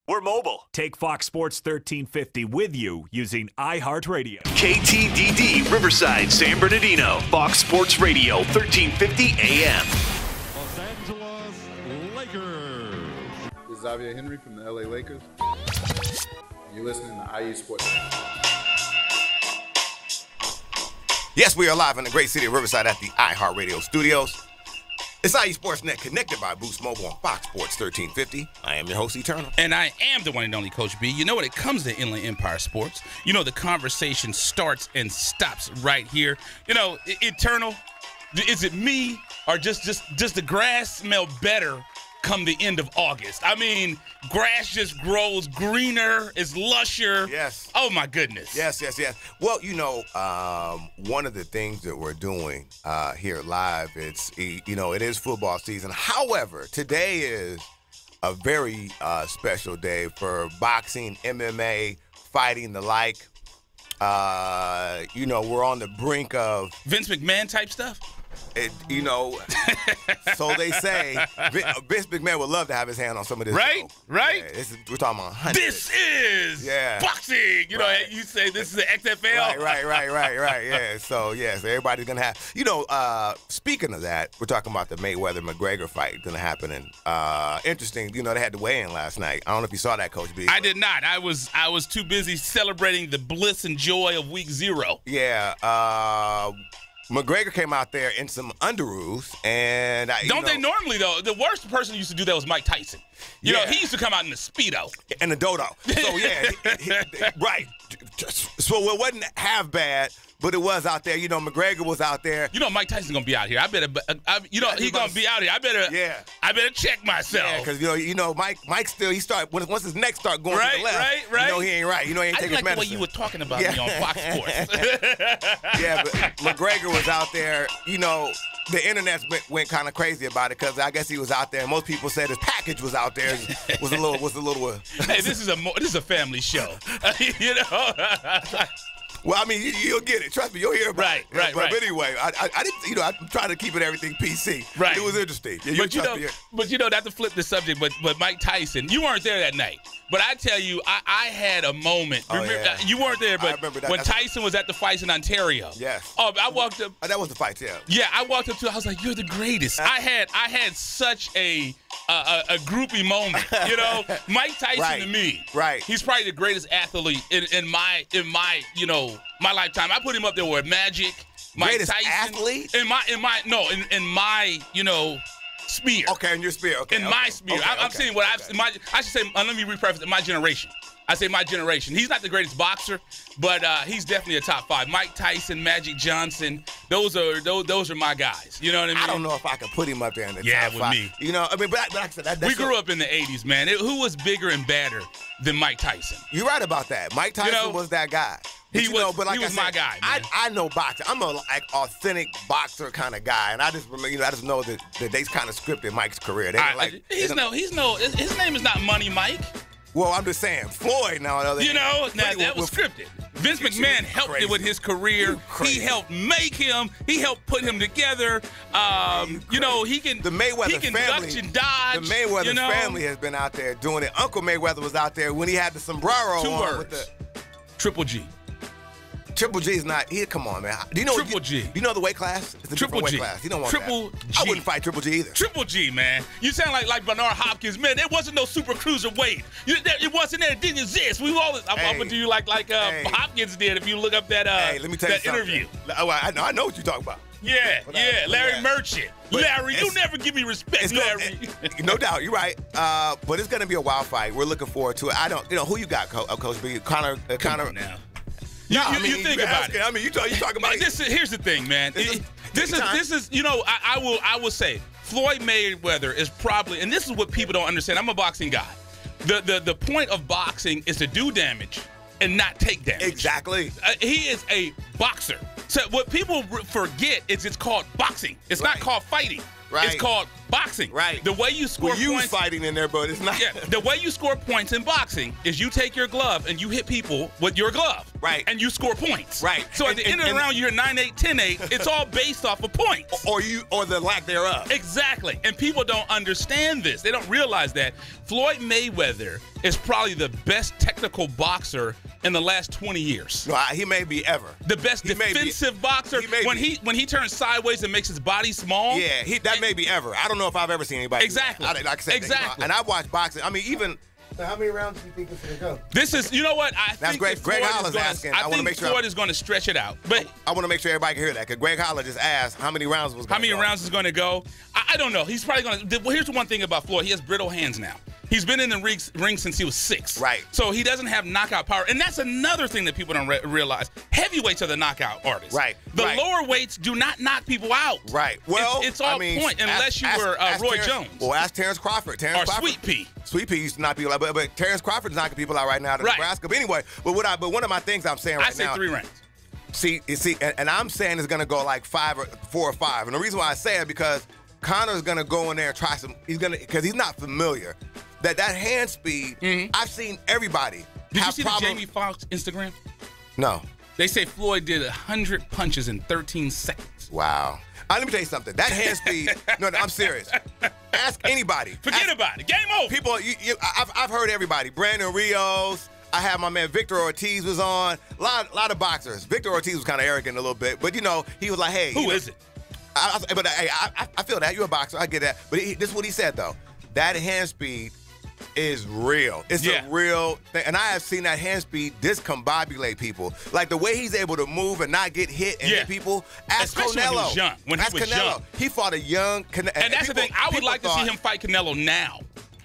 We're mobile. Take Fox Sports 1350 with you using iHeartRadio. KTDD Riverside, San Bernardino. Fox Sports Radio, 1350 AM. Los Angeles Lakers. This is Xavier Henry from the LA Lakers. And you're listening to IU Sports. Yes, we are live in the great city of Riverside at the iHeartRadio studios. It's IU Sportsnet, connected by Boost Mobile on Fox Sports 1350. I am your host, Eternal. And I am the one and only Coach B. You know, when it comes to Inland Empire Sports, you know the conversation starts and stops right here. You know, Eternal, is it me or just the grass smell better come the end of August? I mean, grass just grows greener, it's lusher. Yes. Oh, my goodness. Yes. Well, you know, one of the things that we're doing here live, it is football season. However, today is a very special day for boxing, MMA, fighting, the like. We're on the brink of Vince McMahon type stuff? So they say. Vince McMahon would love to have his hand on some of this. Right? Yeah, we're talking about hundreds. This is boxing. You know, you say this is the XFL. Right. Yeah. So everybody's going to have, speaking of that, we're talking about the Mayweather-McGregor fight going to happen. And interesting, they had the weigh-in last night. I don't know if you saw that, Coach B. I did not. I was too busy celebrating the bliss and joy of week 0. Yeah. McGregor came out there in some underoos, and they normally though? The worst person who used to do that was Mike Tyson. You know, he used to come out in a Speedo and a dodo. So right. So it wasn't half bad, but it was out there. McGregor was out there. Mike Tyson's gonna be out here. I better. He's gonna be out here. I better check myself. Yeah, because Mike still once his neck start going to the left. Right. He ain't right. He ain't taking like medicine. The way you were talking about me on Fox Sports. Yeah, but McGregor was out there. The internet went kind of crazy about it because I guess he was out there, and most people said his package was out there. Was a little. Hey, this is a family show. Well, I mean, you'll get it. Trust me, you'll hear about it. Right. But anyway, I didn't. I'm trying to keep everything PC. Right. It was interesting. But not to flip the subject, but Mike Tyson, you weren't there that night. But I tell you, I had a moment. You weren't there, but when Tyson was at the fights in Ontario. Yes. Oh, I walked up. That was the fight, yeah. Yeah, I walked up to. I was like, "You're the greatest." I had such a groupie moment. Mike Tyson to me. Right. He's probably the greatest athlete in my my lifetime. I put him up there with Magic, Mike greatest Tyson. Athlete? In my sphere. Okay, in your sphere. Okay. In my sphere. I'm saying what I should say. Let me repreface it. My generation. I say my generation. He's not the greatest boxer, but he's definitely a top 5. Mike Tyson, Magic Johnson. Those are my guys. You know what I mean? I don't know if I could put him up there in the top 5. Yeah, with me. But like I said, that's we grew up in the 80s, man. Who was bigger and badder than Mike Tyson? You're right about that. Mike Tyson was that guy. He was my guy, man. I know boxing. I'm a authentic boxer kind of guy, and I just remember, I just know that they kind of scripted Mike's career. His name is not Money Mike. Well, I'm just saying, Floyd now. That was scripted. Vince McMahon helped it with his career. He helped make him. He helped put him together. He can. The Mayweather family. Duck and dodge. The Mayweather family has been out there doing it. Uncle Mayweather was out there when he had the sombrero 2 on words. with the Triple G. Triple G is not here. Come on, man. Do you know Triple G? You know the weight class? It's a Triple different G. weight class. You don't want Triple that. G. I wouldn't fight Triple G either. Triple G, man. You sound like Bernard Hopkins, man. There wasn't no super cruiserweight. It wasn't there. It didn't exist. We always. I'm gonna do you like Hopkins did. If you look up that let me tell you something. interview. I know what you're talking about. Yeah. Larry Merchant. Larry, you never give me respect, Larry. No doubt, you're right. But it's gonna be a wild fight. We're looking forward to it. I don't. Who you got, Coach B? Connor. Now. You think about it. I mean, you talking about it. Here's the thing, man. This is. I will say Floyd Mayweather is probably, and this is what people don't understand. I'm a boxing guy. The point of boxing is to do damage and not take damage. Exactly. He is a boxer. So what people forget is it's called boxing. It's not called fighting. Right. It's called boxing. Right. The way you score you points. fighting in there, but it's not. Yeah. The way you score points in boxing is you take your glove and you hit people with your glove. Right. And you score points. Right. So at the end of the round, you're 9-8, 10-8. It's all based off of points. Or the lack thereof. Exactly. And people don't understand this. They don't realize that Floyd Mayweather is probably the best technical boxer in the last 20 years. No, he may be ever. The best defensive boxer. When he turns sideways and makes his body small. Yeah, that may be ever. I don't know if I've ever seen anybody. Exactly. Like I said, exactly. And I've watched boxing. I mean, even. So how many rounds do you think it's going to go? This is, you know what? I That's think great. Greg Hollis asking. I think Floyd is going to stretch it out. But I want to make sure everybody can hear that because Greg Hollis just asked how many rounds was going to go. How many rounds is going to go? I don't know. He's probably going to. Well, here's the one thing about Floyd. He has brittle hands now. He's been in the ring since he was 6. Right. So he doesn't have knockout power. And that's another thing that people don't realize. Heavyweights are the knockout artists. Right. The right. lower weights do not knock people out. Right. Well, it's all point unless you were Roy Jones. Well, ask Terrence Crawford. Or Sweet Pea. Sweet Pea used to knock people out, but Terrence Crawford's knocking people out right now in Nebraska. But anyway, but one of my things I'm saying right now. I say 3 rounds. See, and I'm saying it's going to go like 4 or 5. And the reason why I say it because Connor's going to go in there and try some. He's going to because he's not familiar. That hand speed. Mm-hmm. I've seen everybody. Did you see the Jamie Foxx Instagram? No. They say Floyd did 100 punches in 13 seconds. Wow. Let me tell you something. That hand speed. No, I'm serious. Ask anybody. Forget about it. Game over. People, I've heard everybody. Brandon Rios. I had my man Victor Ortiz was on. A lot of boxers. Victor Ortiz was kind of arrogant a little bit, but he was like, hey. Who is it? I feel that. You're a boxer. I get that. But this is what he said, though. That hand speed is real. It's a real thing. And I have seen that hand speed discombobulate people. Like the way he's able to move and not get hit and hit people. Ask Especially Canelo. When he was young. He fought a young Canelo. And that's the thing. I would like to see him fight Canelo now.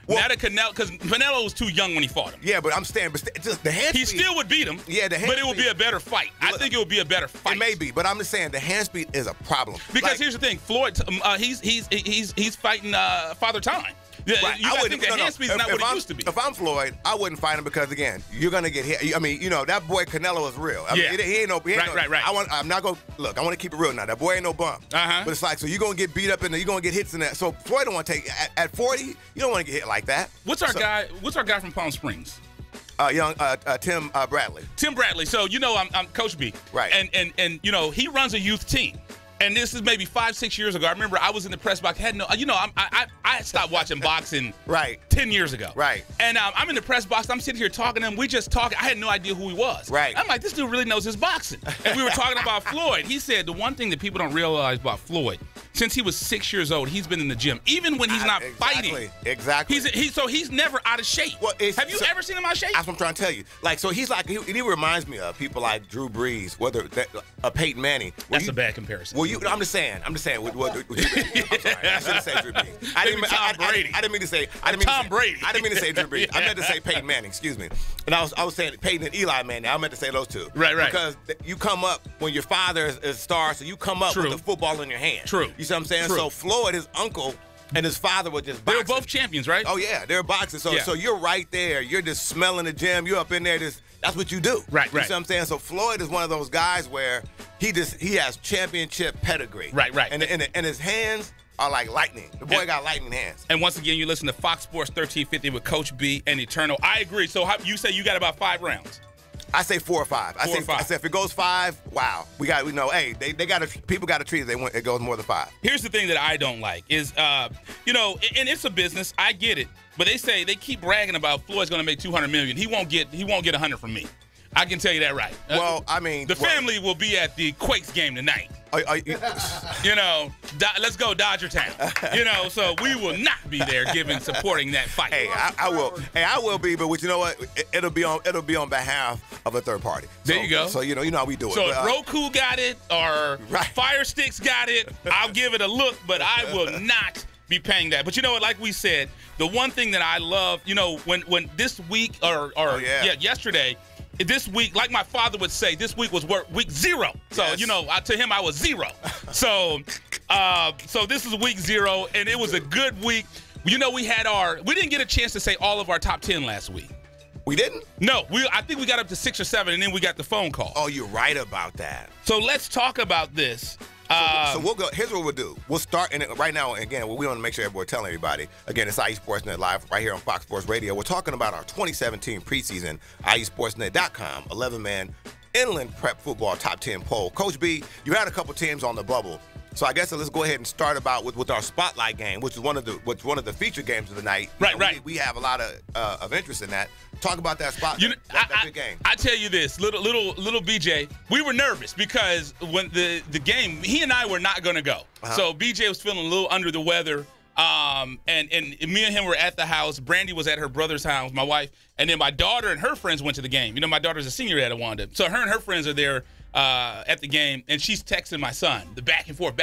Now that Canelo, because Canelo was too young when he fought him. Yeah, but I'm saying, just the hand speed. He still would beat him. Yeah, the hand but it would be a better fight. I think it would be a better fight. It may be, but I'm just saying the hand speed is a problem. Because here's the thing, Floyd, he's fighting Father Time. Right. I think the hand speed is not what it used to be. If I'm Floyd, I wouldn't fight him because again, you're gonna get hit. I mean, that boy Canelo is real. I mean, he ain't no. Right. I'm not gonna look. I want to keep it real now. That boy ain't no bum. But it's like, so you're gonna get beat up and you're gonna get hits in that. So Floyd don't want to take at 40. You don't want to get hit like that. What's our guy from Palm Springs? Young Tim Bradley. Tim Bradley. So I'm Coach B. Right. And he runs a youth team. And this is maybe 5-6 years ago. I remember I was in the press box. I stopped watching boxing 10 years ago. Right. And I'm in the press box. I'm sitting here talking to him. We just talking. I had no idea who he was. Right. I'm like, this dude really knows his boxing. And we were talking about Floyd. He said the one thing that people don't realize about Floyd, since he was 6 years old, he's been in the gym, even when he's not fighting. Exactly. He's never out of shape. Well, have you ever seen him out of shape? That's what I'm trying to tell you. Like, so he's like, he reminds me of people like Drew Brees, Peyton Manning. That's a bad comparison. Well, I'm just saying. I'm sorry. I shouldn't say Drew Brees. I didn't mean to say Tom Brady. I didn't mean to say Drew Brees. I meant to say Peyton Manning. Excuse me. And I was saying Peyton and Eli Manning. I meant to say those two. Right. Because you come up when your father is a star, so you come up with the football in your hand. True. You see what I'm saying? True. So Floyd, his uncle, and his father were just boxing. They were both champions, right? Oh yeah, they're boxing. So you're right there. You're just smelling the gym. You're up in there. That's what you do. Right. You see what I'm saying? So Floyd is one of those guys where he has championship pedigree. Right. And his hands are like lightning. The boy got lightning hands. And once again, you listen to Fox Sports 1350 with Coach B and Eternal. I agree. So you say you got about 5 rounds? I say 4 or 5. I say if it goes 5, wow. Hey, people got to treat it. It goes more than 5. Here's the thing that I don't like is, and it's a business. I get it, but they keep bragging about Floyd's going to make $200 million. He won't get 100 from me. I can tell you that right. Well, I mean, the family will be at the Quakes game tonight. Let's go Dodger Town. So we will not be there supporting that fight. Hey, I will. Hey, I will be, but you know what? It'll be on behalf of a third party. There you go. So you know how we do it. So if Roku got it or Fire Sticks got it, I'll give it a look, but I will not be paying that. But you know what? Like we said, the one thing that I love, when this week yesterday. This week, like my father would say, this week was week 0. So, to him, I was 0. So this is week 0, and it was a good week. We didn't get a chance to say all of our top 10 last week. We didn't? No, I think we got up to 6 or 7, and then we got the phone call. Oh, you're right about that. So let's talk about this. So we'll go. Here's what we'll do. We'll start right now. Again, we want to make sure we're telling everybody. Again, it's IE Sportsnet Live right here on Fox Sports Radio. We're talking about our 2017 preseason IESportsnet.com 11-man inland prep football top 10 poll. Coach B, you had a couple teams on the bubble. So I guess let's go ahead and start about with our spotlight game, which is one of the feature games of the night. Right. We have a lot of interest in that. Talk about that spotlight. That big game. I tell you this, little BJ, we were nervous because when the game, he and I were not going to go. So BJ was feeling a little under the weather. And me and him were at the house. Brandy was at her brother's house, my wife, and then my daughter and her friends went to the game. You know, my daughter's a senior at Awanda, so her and her friends are there at the game, and she's texting my son, the back and forth,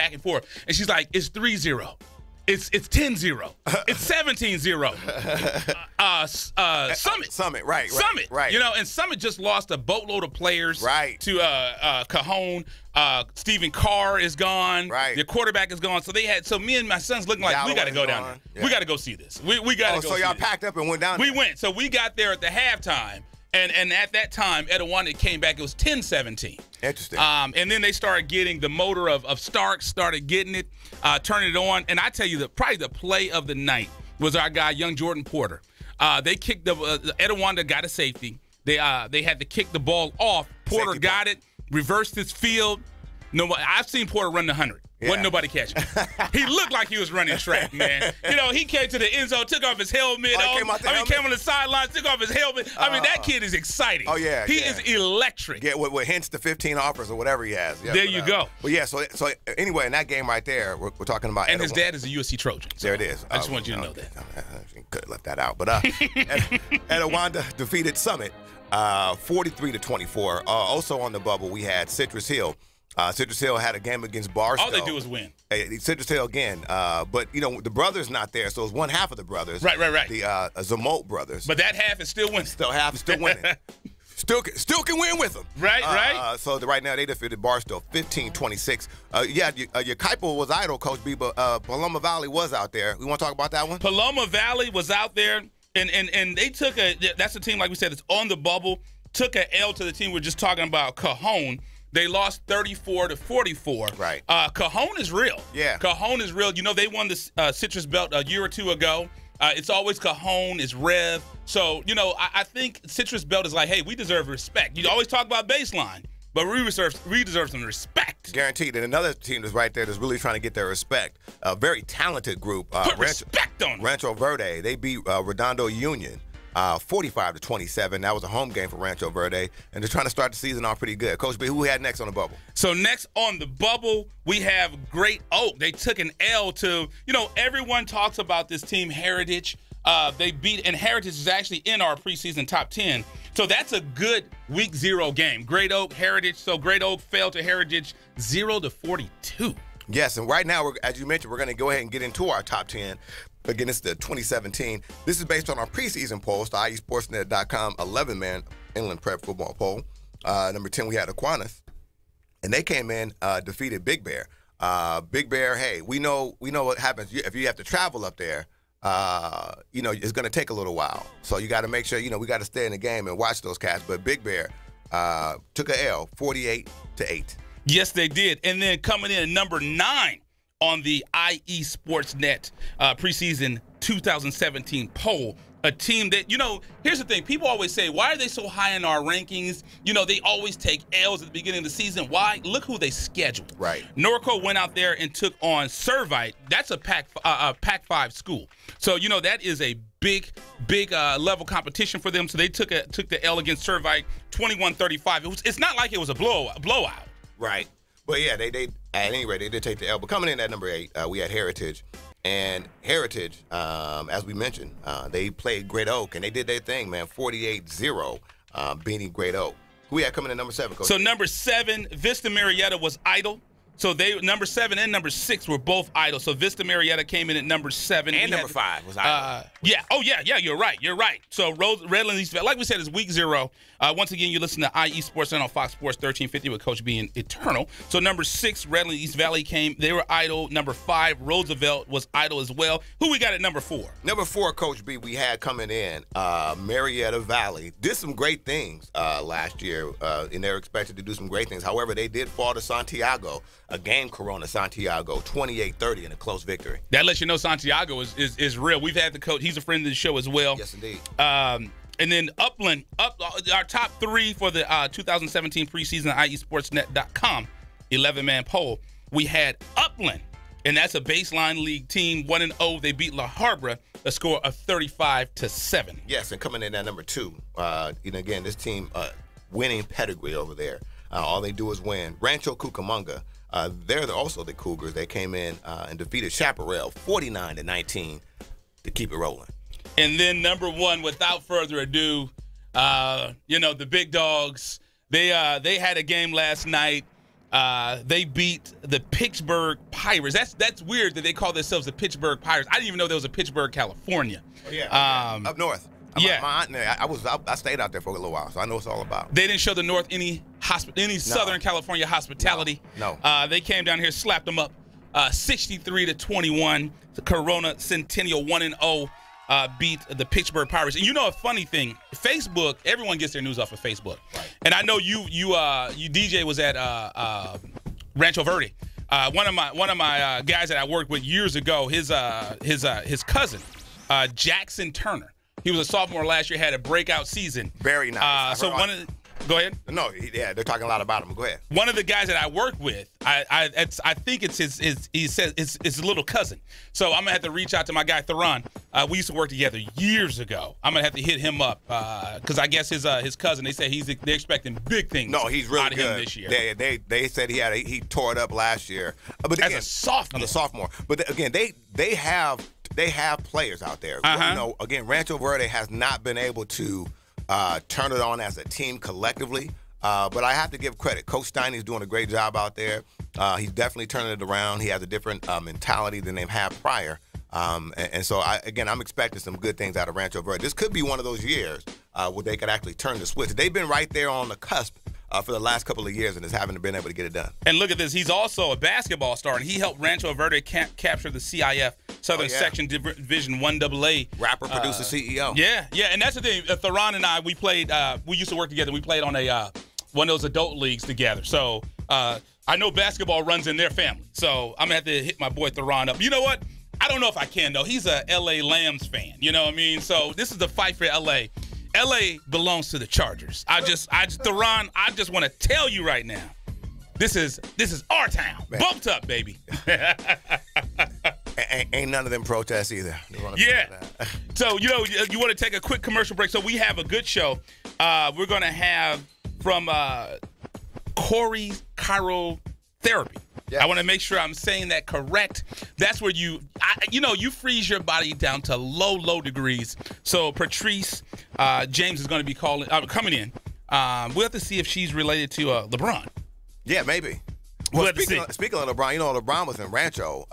and she's like, "It's 3-0, it's 10-0, it's 17-0." Summit, right. You know, and Summit just lost a boatload of players, right, to Cajon. Stephen Carr is gone. Right. The quarterback is gone. So me and my son's looking like we got to go down there. Yeah. We got to go see this. We got to go. So y'all packed up and went down there. We went. So we got there at the halftime. And at that time, Etiwanda came back. It was 10-17. Interesting. And then they started getting the motor of Starks, started getting it, turning it on. And I tell you, probably the play of the night was our guy, young Jordan Porter. They kicked Etiwanda got a safety. They had to kick the ball off. Porter safety got it, reversed his field. I've seen Porter run the 100. Yeah. Wasn't nobody catching him. He looked like he was running track, man. You know, he came to the end zone, took off his helmet. Came on the sideline, took off his helmet. I mean, that kid is exciting. Oh, yeah. He is electric. Yeah, with hints to 15 offers or whatever he has. Yeah, there you go. But yeah, so anyway, in that game right there, we're talking about. And his dad is a USC Trojan. So there it is. I just want you to know that. Could have left that out. But Etiwanda defeated Summit 43-24. Also on the bubble, we had Citrus Hill. Citrus Hill had a game against Barstow. All they do is win. Citrus Hill again. But, you know, the brothers not there, so it's one half of the brothers. Right. The Zamote brothers. But that half is still winning. Half is still winning. Still can win with them. Right. So right now they defeated Barstow 15-26. Your Keipo was idle, Coach B, but Paloma Valley was out there. We want to talk about that one? Paloma Valley was out there, and they took that's a team, like we said, that's on the bubble, took an L to the team we're just talking about, Cajon. They lost 34-44. Right. Cajon is real. Yeah. Cajon is real. You know, they won the Citrus Belt a year or two ago. It's always Cajon, it's Rev. So, you know, I think Citrus Belt is like, hey, we deserve respect. You always talk about baseline, but we deserve some respect. Guaranteed. And another team that's right there that's really trying to get their respect. A very talented group. Put respect on them. Rancho Verde. They beat Redondo Union 45-27. That was a home game for Rancho Verde. And they're trying to start the season off pretty good. Coach B, who we had next on the bubble? So next on the bubble, we have Great Oak. They took an L to, you know, everyone talks about this team, Heritage. They beat, and Heritage is actually in our preseason top 10. So that's a good week 0 game. Great Oak, Heritage. So Great Oak fell to Heritage 0-42. Yes, and right now, as you mentioned, we're going to go ahead and get into our top 10. Again, it's the 2017. This is based on our preseason polls, the IESportsnet.com 11-man inland prep football poll. Number 10, we had Aquinas, and they came in, defeated Big Bear. Big Bear, hey, we know what happens if you have to travel up there. You know, it's going to take a little while. So you got to make sure, you know, we got to stay in the game and watch those cats. But Big Bear took a L, 48-8. Yes, they did. And then coming in at number 9 on the IE Sportsnet preseason 2017 poll, a team that, you know, here's the thing. People always say, why are they so high in our rankings? You know, they always take L's at the beginning of the season. Why? Look who they scheduled. Right. Norco went out there and took on Servite. That's a Pac-5 school. So, you know, that is a big level competition for them. So they took the L against Servite 21-35. It's not like it was a blowout. Right. But yeah, they at any rate, they did take the L. But coming in at number 8, we had Heritage. And Heritage, as we mentioned, they played Great Oak, and they did their thing, man, 48-0, beating Great Oak. Who we had coming in number 7, Coach? So number 7, Vista Marietta was idle. So they number 7 and number 6 were both idle. So Vista Marietta came in at number 7. And number 5 was idle. Yeah. Oh, yeah. You're right. So Redland East, like we said, is week 0. Once again, you listen to IE Sports on Fox Sports 1350 with Coach B and Eternal. So number 6, Redland East Valley came. They were idle. Number 5, Roosevelt was idle as well. Who we got at number 4? Number 4, Coach B, we had coming in Marietta Valley. Did some great things last year, and they're expected to do some great things. However, they did fall to Santiago. a game Corona Santiago 28-30 in a close victory. That lets you know Santiago is real. We've had the coach. He's a friend of the show as well. Yes, indeed. And then Upland, our top 3 for the 2017 preseason IESportsNet.com 11-man poll. We had Upland, and that's a baseline league team, 1-0. They beat La Habra, a score of 35-7. Yes, and coming in at number 2. Again, this team winning pedigree over there. All they do is win. Rancho Cucamonga, they're also the Cougars. They came in and defeated Chaparral 49-19 to keep it rolling. And then number 1, without further ado, the big dogs. They had a game last night. They beat the Pittsburgh Pirates. That's weird that they call themselves the Pittsburgh Pirates. I didn't even know there was a Pittsburgh, California. Oh, yeah, up north. Yeah, my aunt, I stayed out there for a little while, so I know what it's all about. They didn't show the North any Southern California hospitality. No. They came down here, slapped them up, 63-21. The Corona Centennial 1-0. Beat the Pittsburgh Pirates. And a funny thing, Facebook, everyone gets their news off of Facebook. Right. And I know you DJ was at Rancho Verde. One of my guys that I worked with years ago, his cousin, Jackson Turner. He was a sophomore last year, had a breakout season. Very nice. Go ahead. No, yeah, they're talking a lot about him. Go ahead. One of the guys that I work with, I think it's he says it's his little cousin. So I'm gonna have to reach out to my guy Theron. We used to work together years ago. I'm gonna have to hit him up because I guess his cousin. They say they're expecting big things. No, he's really out of good him this year. They said he tore it up last year. But as a sophomore. But again, they have players out there. Again, Rancho Verde has not been able to turn it on as a team collectively. But I have to give credit. Coach Steiny's doing a great job out there. He's definitely turning it around. He has a different mentality than they've had prior. And so, I'm expecting some good things out of Rancho Verde. This could be one of those years where they could actually turn the switch. They've been right there on the cusp for the last couple of years and just haven't been able to get it done. And look at this. He's also a basketball star, and he helped Rancho Verde capture the CIF, Southern Section Division 1AA. Rapper, producer, CEO. Yeah. And that's the thing. Theron and I, we used to work together. We played on one of those adult leagues together. So I know basketball runs in their family. So I'm going to have to hit my boy Theron up. You know what? I don't know if I can, though. He's a L.A. Lambs fan. You know what I mean? So this is the fight for L.A. L.A. belongs to the Chargers. Theron, I just want to tell you right now, this is our town. Man. Bumped up, baby. Ain't none of them protests either. Yeah. So, you want to take a quick commercial break. So we have a good show. We're going to have from Corey's Chirotherapy. Yes. I want to make sure I'm saying that correct. That's where you freeze your body down to low degrees. So Patrice James is going to be coming in. We'll have to see if she's related to LeBron. Yeah, maybe. Well, speaking of LeBron, LeBron was in Rancho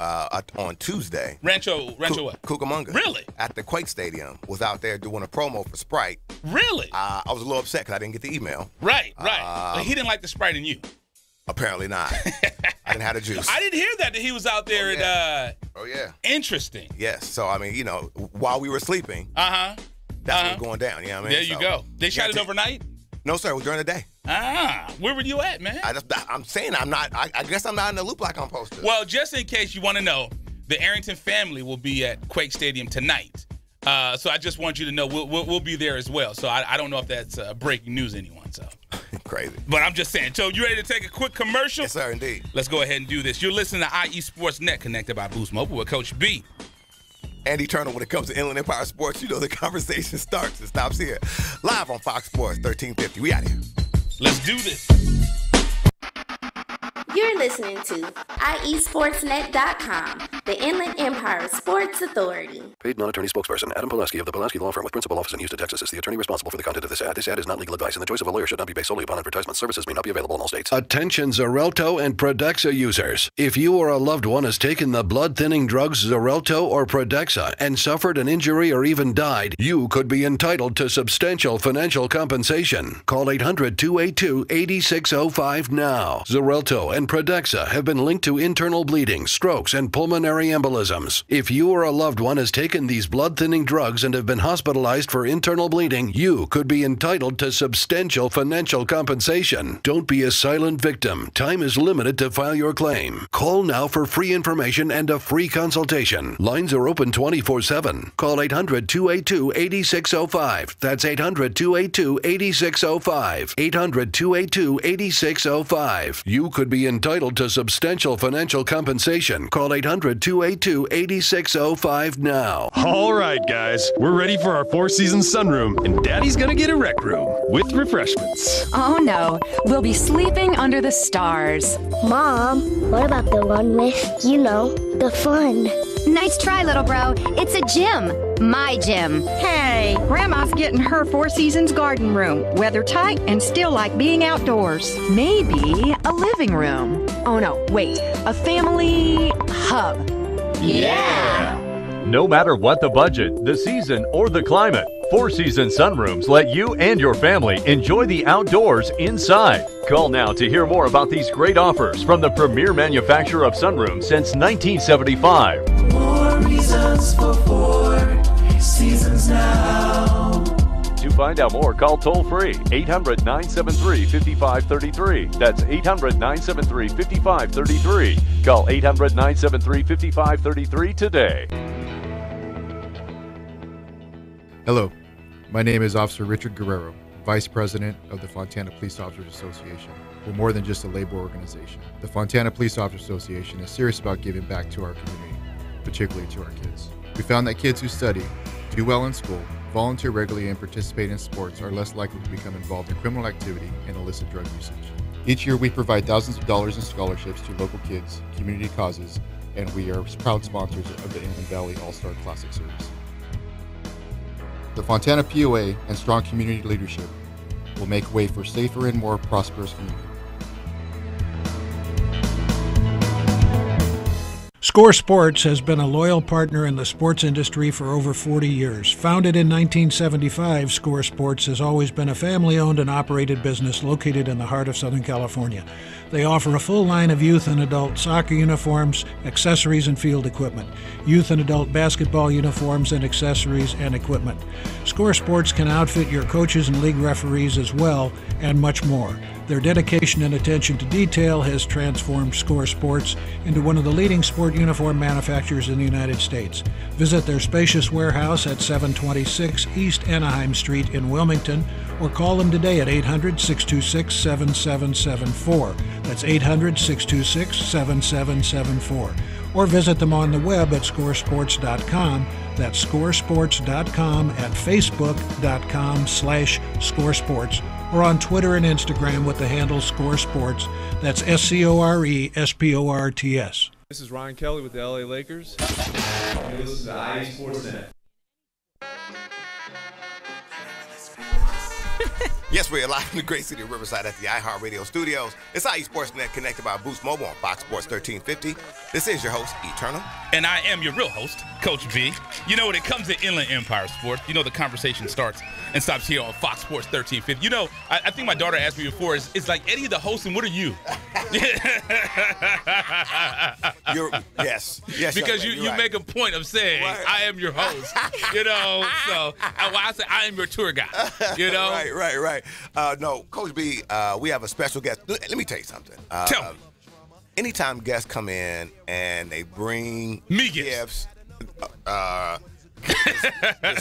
on Tuesday. Rancho what? Cucamonga. Really? At the Quake Stadium. Was out there doing a promo for Sprite. Really? I was a little upset because I didn't get the email. Right. But he didn't like the Sprite in you. Apparently not. I didn't have the juice. I didn't hear that he was out there. Oh, yeah. Interesting. Yes. So, while we were sleeping, that's what was going down. You know what I mean? There you go. They shot it overnight? No, sir. It was during the day. Where were you at, man? I'm saying I'm not. I guess I'm not in the loop like I'm supposed to. Well, just in case you want to know, the Arrington family will be at Quake Stadium tonight. So I just want you to know we'll be there as well. So I don't know if that's breaking news to anyone. So crazy. But I'm just saying. So you ready to take a quick commercial? Yes, sir, indeed. Let's go ahead and do this. You're listening to IE Sports Net, connected by Boost Mobile with Coach B. And eternal when it comes to Inland Empire Sports, the conversation starts and stops here. Live on Fox Sports 1350. We out here. Let's do this. You're listening to IESportsNet.com, the Inland Empire Sports Authority. Paid non-attorney spokesperson Adam Pulaski of the Pulaski Law Firm with principal office in Houston, Texas is the attorney responsible for the content of this ad. This ad is not legal advice, and the choice of a lawyer should not be based solely upon advertisement. Services may not be available in all states. Attention Xarelto and Protexxa users. If you or a loved one has taken the blood-thinning drugs Xarelto or Protexxa and suffered an injury or even died, you could be entitled to substantial financial compensation. Call 800-282-8605 now. Xarelto and and Protexxa have been linked to internal bleeding, strokes, and pulmonary embolisms. If you or a loved one has taken these blood-thinning drugs and have been hospitalized for internal bleeding, you could be entitled to substantial financial compensation. Don't be a silent victim. Time is limited to file your claim. Call now for free information and a free consultation. Lines are open 24/7. Call 800-282-8605. That's 800-282-8605. 800-282-8605. You could be entitled to substantial financial compensation. Call 800-282-8605 now. All right, guys, we're ready for our Four Seasons sunroom, and Daddy's gonna get a rec room with refreshments. Oh no, we'll be sleeping under the stars. Mom, what about the one with, the fun? Nice try, little bro. It's a gym. My gym. Hey, Grandma's getting her Four Seasons garden room. Weather tight and still like being outdoors. Maybe a living room. Oh no, wait, a family hub. Yeah! No matter what the budget, the season, or the climate, Four Seasons sunrooms let you and your family enjoy the outdoors inside. Call now to hear more about these great offers from the premier manufacturer of sunrooms since 1975. More reasons for Four Seasons now. To find out more, call toll-free 800-973-5533. That's 800-973-5533. Call 800-973-5533 today. Hello, my name is Officer Richard Guerrero, Vice President of the Fontana Police Officers Association. We're more than just a labor organization. The Fontana Police Officers Association is serious about giving back to our community, particularly to our kids. We found that kids who study, do well in school, volunteer regularly, and participate in sports are less likely to become involved in criminal activity and illicit drug usage. Each year we provide thousands of dollars in scholarships to local kids, community causes, and we are proud sponsors of the Inland Valley All-Star Classic Series. The Fontana POA and strong community leadership will make way for safer and more prosperous community. Score Sports has been a loyal partner in the sports industry for over 40 years. Founded in 1975, Score Sports has always been a family-owned and operated business located in the heart of Southern California. They offer a full line of youth and adult soccer uniforms, accessories, and field equipment, youth and adult basketball uniforms and accessories and equipment. Score Sports can outfit your coaches and league referees as well, and much more. Their dedication and attention to detail has transformed Score Sports into one of the leading sport uniform manufacturers in the United States. Visit their spacious warehouse at 726 East Anaheim Street in Wilmington, or call them today at 800-626-7774. That's 800-626-7774. Or visit them on the web at scoresports.com. That's scoresports.com, at facebook.com/scoresports, or on Twitter and Instagram with the handle Score Sports. That's SCORESPORTS. This is Ryan Kelly with the LA Lakers. And this is the IE Sports Net. Yes, we're live in the great city of Riverside at the iHeartRadio studios. It's IE Sportsnet connected by Boost Mobile on Fox Sports 1350. This is your host, Eternal. And I am your real host, Coach B. You know, when it comes to Inland Empire Sports, you know the conversation starts and stops here on Fox Sports 1350. You know, I think my daughter asked me before, it's like, Eddie the host, and what are you? Yes. Because you right. make a point of saying, right. I am your host. You know, so I say I am your tour guide. You know? Right. No, Coach B, we have a special guest. Let me tell you something. Tell me. Anytime guests come in and they bring me gifts,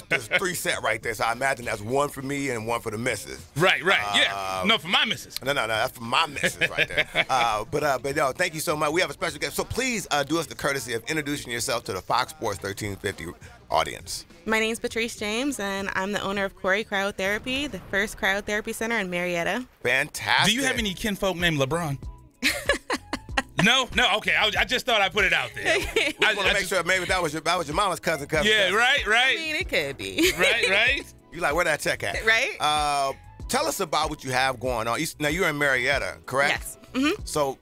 there's three set right there. So I imagine that's one for me and one for the missus. Right. Yeah. No, for my missus. No, that's for my missus right there. But no, thank you so much. We have a special guest. So please do us the courtesy of introducing yourself to the Fox Sports 1350 audience. My name's Patrice James, and I'm the owner of Corey Cryotherapy, the first cryotherapy center in Marietta. Fantastic. Do you have any kinfolk named LeBron? No. Okay. I just thought I'd put it out there. I want to make sure maybe that was your mama's cousin. Yeah, right. I mean, it could be. Right. You like where that check at? Right. Tell us about what you have going on. Now you're in Marietta, correct? Yes. Mm-hmm. So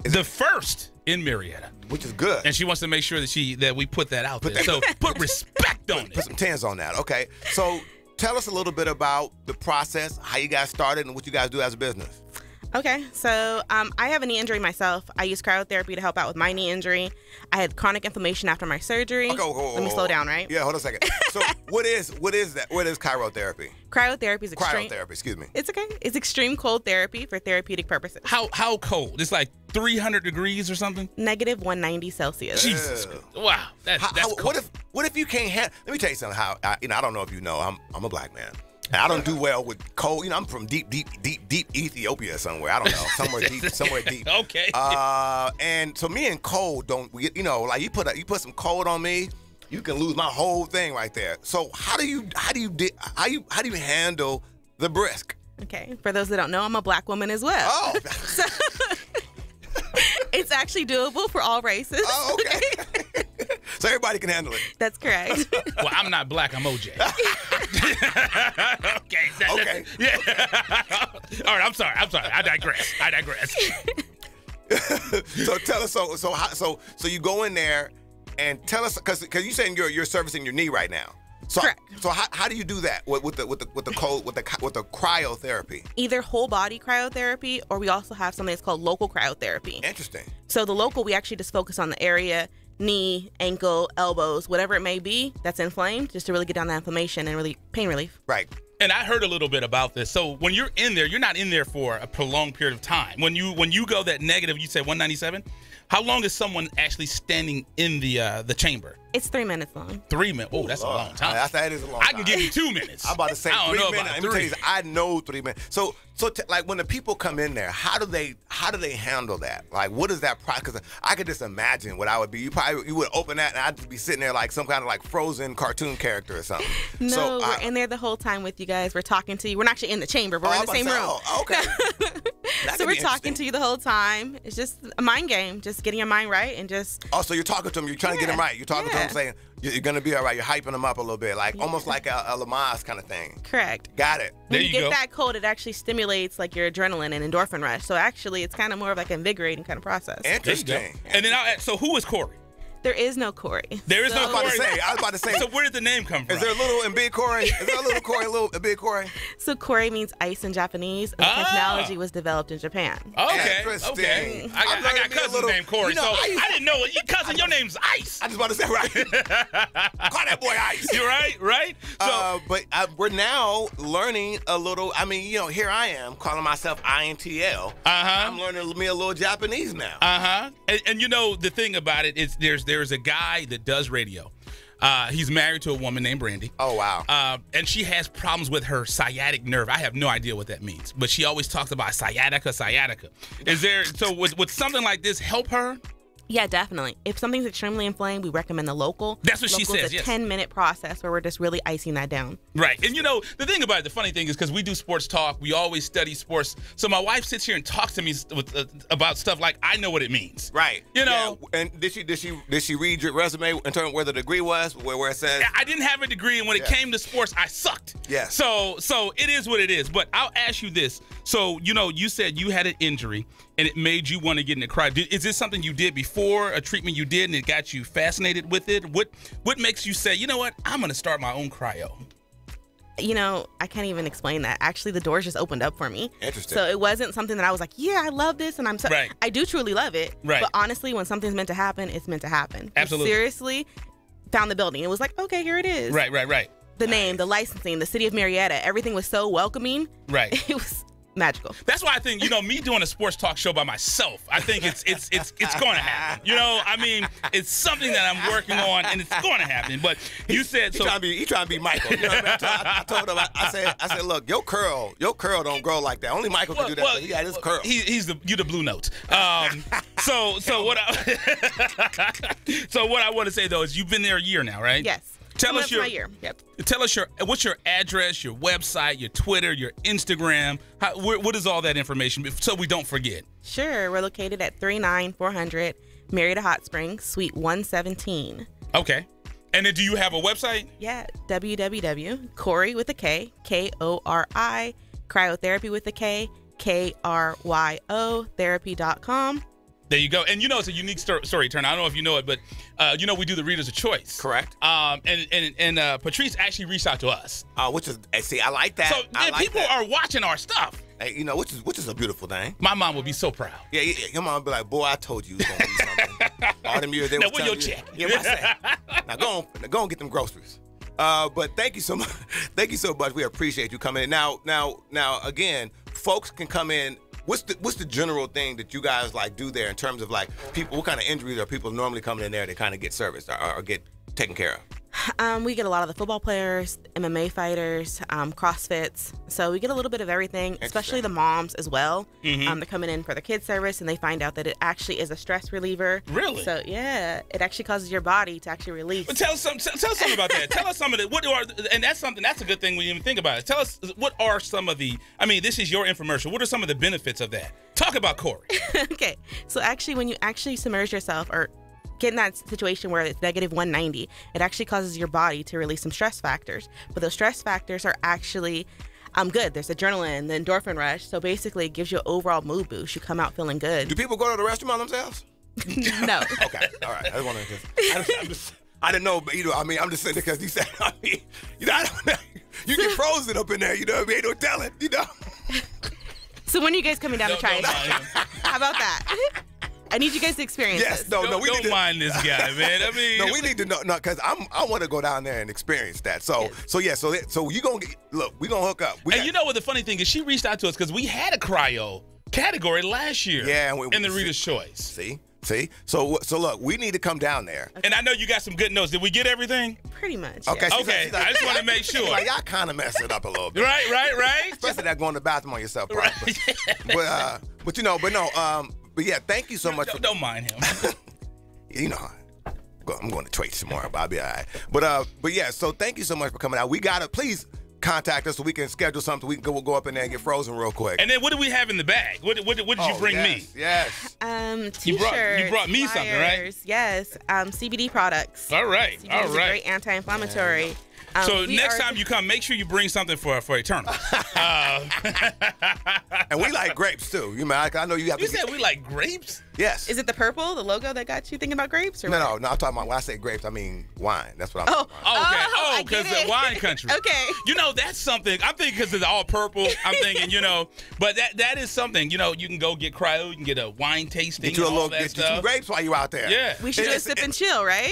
the first in Marietta, which is good, and she wants to make sure that we put that out there. So put respect on it. Put some tens on that. Okay. So tell us a little bit about the process, how you guys started, and what you guys do as a business. Okay, so I have a knee injury myself. I use cryotherapy to help out with my knee injury. I had chronic inflammation after my surgery. Okay, Let me slow down, right? Yeah, hold on a second. So what is that? What is cryotherapy? Cryotherapy is extreme. Cryotherapy, excuse me. It's okay. It's extreme cold therapy for therapeutic purposes. How cold? It's like 300 degrees or something? Negative 190 Celsius. Jesus. Wow. That's cold. What if you can't handle? Let me tell you something. I don't know if you know. I'm a black man. And I don't do well with cold. I'm from deep Ethiopia somewhere. I don't know, somewhere deep. Okay. And so me and cold don't. Like you put some cold on me, you can lose my whole thing right there. So how do you handle the brisk? Okay. For those that don't know, I'm a black woman as well. Oh. So, it's actually doable for all races. Oh, okay. So everybody can handle it. That's correct. Well, I'm not black. I'm OJ. Okay. Yeah. All right. I'm sorry. I digress. So tell us. So you go in there and tell us because you're saying you're servicing your knee right now. So, correct. So how do you do that with the cryotherapy? Either whole body cryotherapy, or we also have something that's called local cryotherapy. Interesting. So the local, we actually just focus on the area, knee, ankle, elbows, whatever it may be that's inflamed, just to really get down that inflammation and really pain relief. Right. And I heard a little bit about this. So when you're in there, you're not in there for a prolonged period of time. When you go that negative, you said 197. How long is someone actually standing in the chamber? It's 3 minutes long. 3 minutes. Oh, that's a long time. That is a long time. I can give you 2 minutes. I'm about to say 3 minutes. Let me tell you, I know 3 minutes. So like when the people come in there, how do they handle that? Like, what is that process? Because I could just imagine what I would be. You would open that and I'd just be sitting there like some kind of like frozen cartoon character or something. No, we're in there the whole time with you guys. We're talking to you. We're not actually in the chamber, but we're in the same room. Oh, okay. So we're talking to you the whole time. It's just a mind game, just getting your mind right and just. Oh, so you're talking to them. You're trying to get them right. You're talking to them saying you're going to be all right. You're hyping them up a little bit, like almost like a Lamaze kind of thing. Correct. Got it. When you get that cold, it actually stimulates like your adrenaline and endorphin rush. So actually, it's kind of more of like an invigorating kind of process. Interesting. And then so who is Corey? There is no Corey. There is no Corey. I was about to say. So where did the name come from? Is there a little and big Corey? Is there a little Corey, a big Corey? So Corey means ice in Japanese, and technology was developed in Japan. Okay. Interesting. Okay. I got cousins named Corey, so I didn't know it. Your cousin, your name's Ice. I just about to say, right. Call that boy Ice. You're right? So, but we're now learning a little. I mean, here I am calling myself INTL. I'm learning me a little Japanese now. And the thing about it is there's a guy that does radio. He's married to a woman named Brandy. Oh, wow. And she has problems with her sciatic nerve. I have no idea what that means, but she always talks about sciatica. Would something like this help her? Yeah, definitely. If something's extremely inflamed, we recommend the local. That's what she says, It's a 10-minute process where we're just really icing that down. Right. And the thing about it, the funny thing is because we do sports talk, we always study sports. So my wife sits here and talks to me about stuff like I know what it means. Right. Yeah. And did she read your resume in terms of where the degree was, where it says? I didn't have a degree, and when it came to sports, I sucked. Yes. So it is what it is. But I'll ask you this. So, you said you had an injury and it made you want to get in the cryo. Is this something you did before, a treatment you did, and it got you fascinated with it? What makes you say, you know what, I'm going to start my own cryo? I can't even explain that. Actually, the doors just opened up for me. Interesting. So it wasn't something that I was like, yeah, I love this, and I do truly love it. Right. But honestly, when something's meant to happen, it's meant to happen. Absolutely. I seriously found the building. It was like, okay, here it is. Right. The name, the licensing, the city of Marietta, everything was so welcoming. Right. It was magical. That's why I think, me doing a sports talk show by myself, I think it's going to happen. I mean, it's something that I'm working on, and it's going to happen. But you said so. He trying to be Michael. You know what I told him. I said, look, your curl don't grow like that. Only Michael can do that. Well, he got his curl. You the blue notes. So what I want to say though is you've been there a year now, right? Yes. Tell us my year. Yep. Tell us what's your address, your website, your Twitter, your Instagram. What is all that information so we don't forget? Sure. We're located at 39400 Marietta Hot Springs, Suite 117. Okay. And then do you have a website? Yeah. www.Corey with a K, Kori, cryotherapy with a K, KRYO, therapy.com. There you go. And it's a unique story, Turner. I don't know if you know it, but we do the Reader's Choice. Correct. And Patrice actually reached out to us. Which is, see, I like that. So people are watching our stuff. Hey, you know, which is a beautiful thing. My mom would be so proud. Yeah, your mom would be like, boy, I told you it was going to be something. All them years they now, was where your telling you. check? Yeah, what I say? Now, go on get them groceries. But thank you so much. Thank you so much. We appreciate you coming in. Now, again, folks can come in. What's the general thing that you guys like do there in terms of like people? What kind of injuries are people normally coming in there to kind of get serviced or get taken care of? We get a lot of the football players, MMA fighters, CrossFits. So we get a little bit of everything, especially the moms as well. They're coming in for the kids service, and they find out that it actually is a stress reliever. Really? So yeah, it actually causes your body to actually release. But tell us something about that. Tell us some of the and that's a good thing when you even think about it. Tell us what are some of the. I mean, this is your infomercial. What are some of the benefits of that? Talk about Corey. Okay, so actually, when you actually submerge yourself or get in that situation where it's negative 190, it actually causes your body to release some stress factors. But those stress factors are actually good. There's adrenaline, the endorphin rush. So basically, it gives you an overall mood boost. You come out feeling good. Do people go to the restroom on themselves? No. Okay, all right. I want to. I didn't know, but I'm just saying because you said. I don't know. You get frozen up in there. You know what I mean? Ain't no telling. You know. So when are you guys coming down to try it? How about that? I need you guys to experience this. We don't mind this guy, man. I mean, no, we need to know, because I want to go down there and experience that. So you gonna we gonna hook up. And you know what the funny thing is? She reached out to us because we had a cryo category last year. Yeah, in the Reader's Choice. See. So look, we need to come down there. And I know you got some good notes. Did we get everything? Pretty much. Okay. Yeah. Okay. I just want to make sure. Like, y'all kind of messed it up a little bit. Right. Especially that going to the bathroom on yourself. Right. But yeah, thank you so much. Don't mind him. You know, I'm going to Trace tomorrow, but I'll be all right. But yeah, so thank you so much for coming out. We gotta please contact us so we can schedule something. We can go up in there and get frozen real quick. And then what do we have in the bag? What did you bring me? Yes. T-shirts. You brought me something, right? Yes. CBD products. All right. CBD is a great anti-inflammatory. So next time you come, make sure you bring something for Eternal. And we like grapes too. I know you have. You said we like grapes? Yes. Is it the purple, the logo that got you thinking about grapes? Or No. I'm talking about when I say grapes, I mean wine. That's what I'm talking about. Okay. Oh, because the wine country. Okay. You know, that's something. I'm thinking because it's all purple. I'm thinking, but that is something. You can go get cryo. You can get a wine tasting. Get you get you some grapes while you're out there. Yeah. We should do a sip and chill, right?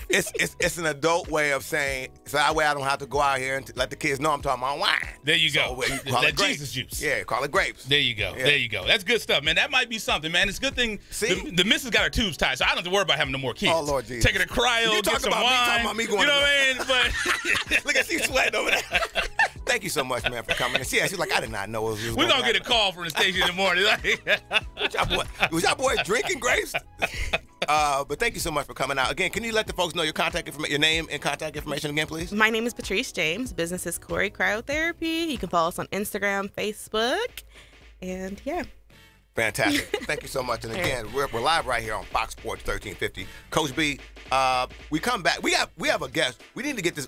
It's an adult way of saying, so that way I don't have to go out here and let the kids know I'm talking about wine. There you go. That Jesus juice. Yeah, call it grapes. There you go. Yeah. There you go. That's good stuff, man. That might be something, man. It's a good thing. See? The missus got her tubes tied, so I don't have to worry about having no more kids. Oh, Lord Jesus. Taking a cryo, get some wine. Talking about me going you know what I mean? Look at you sweating over there. Thank you so much, man, for coming. And she's like, I did not know it was We're going to get a call from the station in the morning. Was y'all boys drinking grapes? But thank you so much for coming out. Again, can you let the folks know your contact information, your name and contact information again, please? My name is Patrice James. Business is Corey Cryotherapy. You can follow us on Instagram, Facebook, and yeah. Fantastic. Thank you so much. And again, we're live right here on Fox Sports 1350. Coach B, we come back. We have a guest. We need to get this.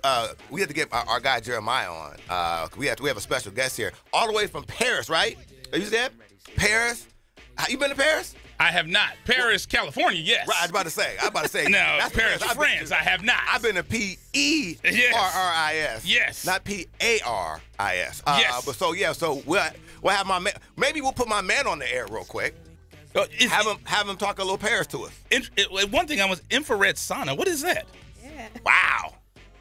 We have to get our guy Jeremiah on. We have a special guest here, all the way from Paris, right? Are you there? Paris. You been to Paris? I have not. Paris, California, yes. Right, I was about to say. No, Paris, France, I have not. I've been to P-E-R-R-I-S. Yes. Not P-A-R-I-S. Yes. So we'll have my man. Maybe we'll put my man on the air real quick. Have him talk a little Paris to us. One thing infrared sauna. What is that? Yeah. Wow.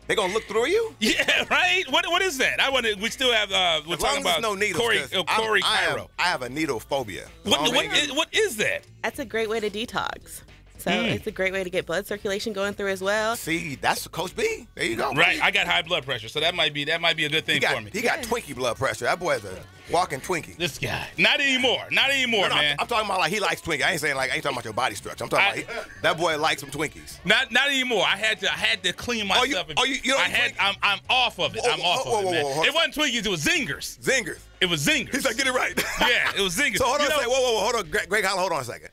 They gonna look through you? Yeah, right. What is that? We still have. We're talking about no needles, Corey Cairo. I have a needle phobia. What is that? That's a great way to detox. So it's a great way to get blood circulation going through as well. See, that's Coach B. There you go. Right. I got high blood pressure, so that might be a good thing for me. He got Twinkie blood pressure. That boy's a walking Twinkie. This guy. Not anymore, man. I'm talking about like he likes Twinkie. I ain't talking about your body structure. I'm talking about that boy likes some Twinkies. Not anymore. I had to clean myself. I'm off of it. I'm off of it, man. It wasn't Twinkies. It was Zingers. Zingers. It was Zingers. He's like, get it right. Yeah, it was Zingers. So hold on a second. Whoa. Hold on. Greg Holland, hold on a second.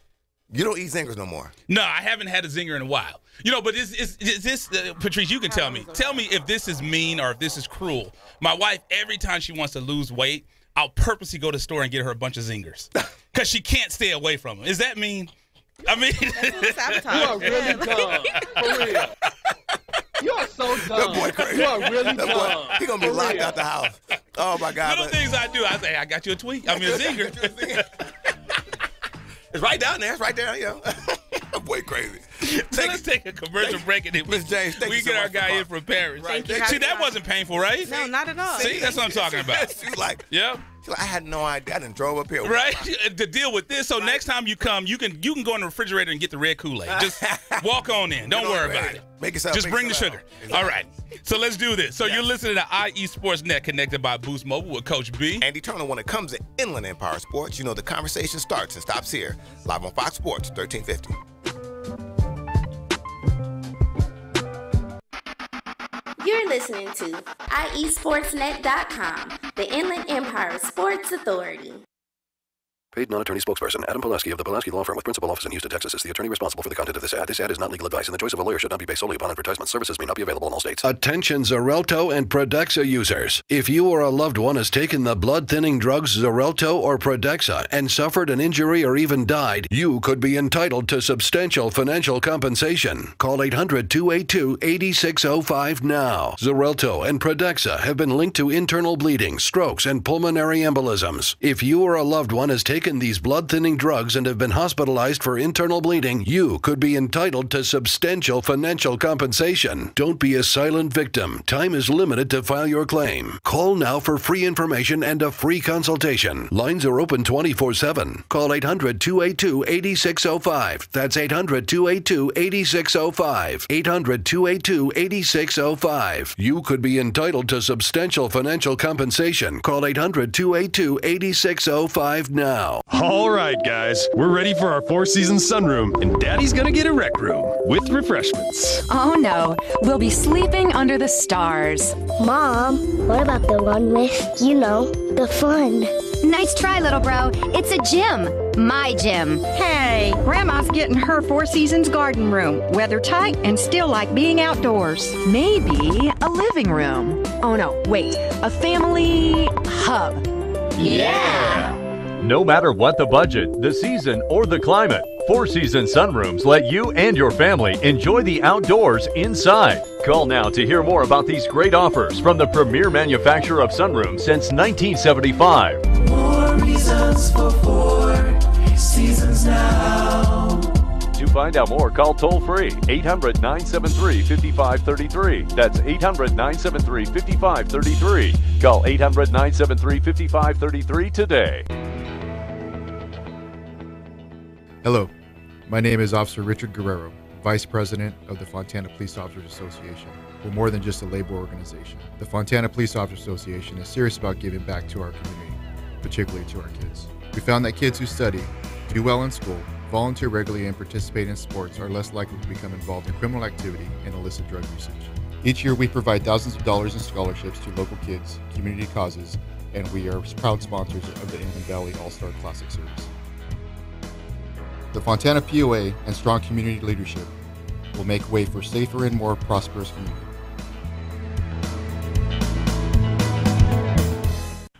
You don't eat Zingers no more. No, I haven't had a Zinger in a while. But is this, Patrice, you can tell me. Tell me if this is mean or if this is cruel. My wife, every time she wants to lose weight, I'll purposely go to the store and get her a bunch of Zingers because she can't stay away from them. Is that mean? I mean, that's sabotage. You are really dumb. For real. You are so dumb. That boy crazy. You are really dumb. He gonna be For locked real. out the house. Oh my God. Little things I do. I say, I got you a tweet. I mean, a zinger. It's right down there. It's right there, yo. That boy crazy. So let's take a commercial break and then Miss James, thank we you so get our much for guy calling. in from Paris. Right. See, that wasn't painful, right? No, not at all. See, that's what I'm talking about. She was like, Yep. I had no idea. I done drove up here. Right? To deal with this. So next time you come, you can go in the refrigerator and get the red Kool-Aid. Just walk on in. Don't worry about it. Make yourself. Just bring the sugar. Exactly. All right. So let's do this. So you're listening to IE Sports Net, connected by Boost Mobile with Coach B. And Eternal, when it comes to Inland Empire Sports, you know the conversation starts and stops here. Live on Fox Sports 1350. You're listening to IESportsNet.com, the Inland Empire Sports Authority. Paid non-attorney spokesperson Adam Pulaski of the Pulaski Law Firm with principal office in Houston, Texas is the attorney responsible for the content of this ad. This ad is not legal advice, and the choice of a lawyer should not be based solely upon advertisement. Services may not be available in all states. Attention Xarelto and Pradaxa users. If you or a loved one has taken the blood-thinning drugs Xarelto or Pradaxa and suffered an injury or even died, you could be entitled to substantial financial compensation. Call 800-282-8605 now. Xarelto and Pradaxa have been linked to internal bleeding, strokes, and pulmonary embolisms. If you or a loved one has taken these blood-thinning drugs and have been hospitalized for internal bleeding, you could be entitled to substantial financial compensation. Don't be a silent victim. Time is limited to file your claim. Call now for free information and a free consultation. Lines are open 24/7. Call 800-282-8605. That's 800-282-8605. 800-282-8605. You could be entitled to substantial financial compensation. Call 800-282-8605 now. All right, guys, we're ready for our four-season sunroom, and Daddy's gonna get a rec room with refreshments. Oh no, we'll be sleeping under the stars. Mom, what about the one with, the fun? Nice try, little bro. It's a gym. My gym. Hey, Grandma's getting her Four Seasons garden room. Weather tight and still like being outdoors. Maybe a living room. Oh no, wait, a family hub. Yeah! No matter what the budget, the season, or the climate, Four Seasons sunrooms let you and your family enjoy the outdoors inside. Call now to hear more about these great offers from the premier manufacturer of sunrooms since 1975. More reasons for Four Seasons now. To find out more, call toll-free 800-973-5533. That's 800-973-5533. Call 800-973-5533 today. Hello, my name is Officer Richard Guerrero, Vice President of the Fontana Police Officers Association. We're more than just a labor organization. The Fontana Police Officers Association is serious about giving back to our community, particularly to our kids. We found that kids who study, do well in school, volunteer regularly, and participate in sports are less likely to become involved in criminal activity and illicit drug usage. Each year we provide thousands of dollars in scholarships to local kids, community causes, and we are proud sponsors of the Inland Valley All-Star Classic Series. The Fontana POA and strong community leadership will make way for safer and more prosperous community.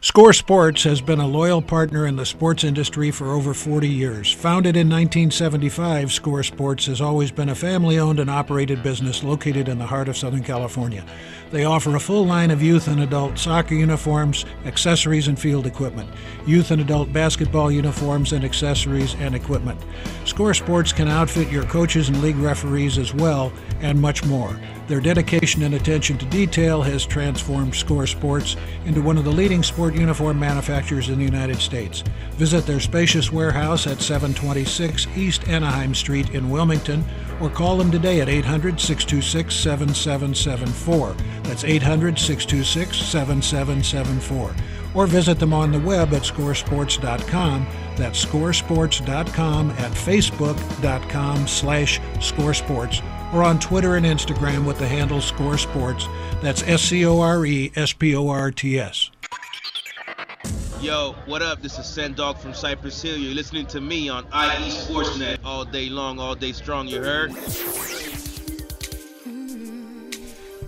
Score Sports has been a loyal partner in the sports industry for over 40 years. Founded in 1975, Score Sports has always been a family-owned and operated business located in the heart of Southern California. They offer a full line of youth and adult soccer uniforms, accessories, and field equipment, youth and adult basketball uniforms and accessories and equipment. Score Sports can outfit your coaches and league referees as well, and much more. Their dedication and attention to detail has transformed Score Sports into one of the leading sport uniform manufacturers in the United States. Visit their spacious warehouse at 726 East Anaheim Street in Wilmington, or call them today at 800-626-7774. That's 800-626-7774. Or visit them on the web at scoresports.com. That's scoresports.com, at facebook.com/scoresports, or on Twitter and Instagram with the handle Score Sports. That's SCORESPORTS. Yo, what up? This is Sendog from Cypress Hill. You're listening to me on IE Sportsnet all day long, all day strong, you heard?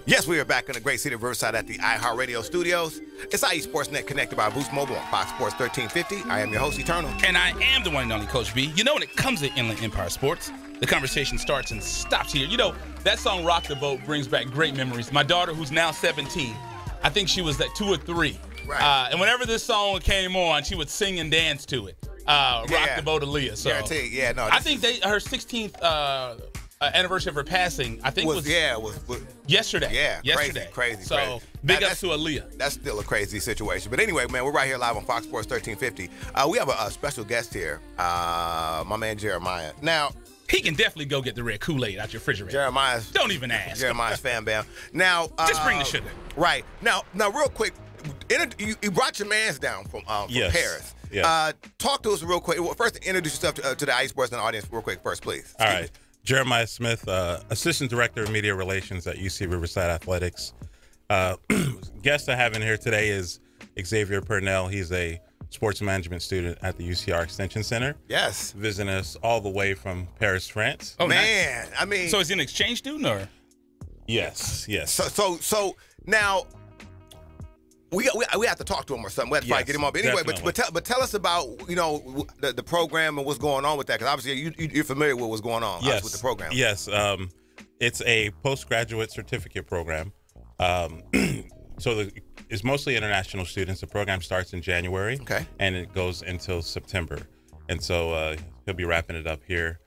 Yes, we are back in the great city of Riverside at the iHeartRadio studios. It's IE Sportsnet connected by Boost Mobile on Fox Sports 1350. I am your host, Eternal. And I am the one and only Coach B. You know when it comes to Inland Empire Sports, the conversation starts and stops here. You know, that song Rock the Boat brings back great memories. My daughter, who's now 17, I think she was at 2 or 3. Right. And whenever this song came on, she would sing and dance to it. Rock the Boat, Aaliyah. So Guaranteed. Yeah, no. I think her 16th anniversary of her passing, I think was yesterday. Yeah, yesterday. Crazy. So big ups to Aaliyah. That's still a crazy situation. But anyway, man, we're right here live on Fox Sports 1350. We have a special guest here, my man Jeremiah. Now, he can definitely go get the red Kool-Aid out your refrigerator. Don't even ask. Jeremiah's fan bam. Now, just bring the sugar. Right. Now, real quick, you brought your mans down from Paris. Yes. Talk to us real quick. Well, first, introduce yourself to the IE Sports and audience real quick first, please. All right. Jeremiah Smith, Assistant Director of Media Relations at UC Riverside Athletics. Guest I have in here today is Xavier Purnell. He's a sports management student at the UCR Extension Center. Yes. Visiting us all the way from Paris, France. Oh, man. Nice. I mean. So is he an exchange student or? Yes. So now, we have to talk to him or something. We have to probably get him up anyway. But tell us about the program and what's going on with that, because obviously you're familiar with what's going on with the program. Yes, it's a postgraduate certificate program. It's mostly international students. The program starts in January, and it goes until September. And so he'll be wrapping it up here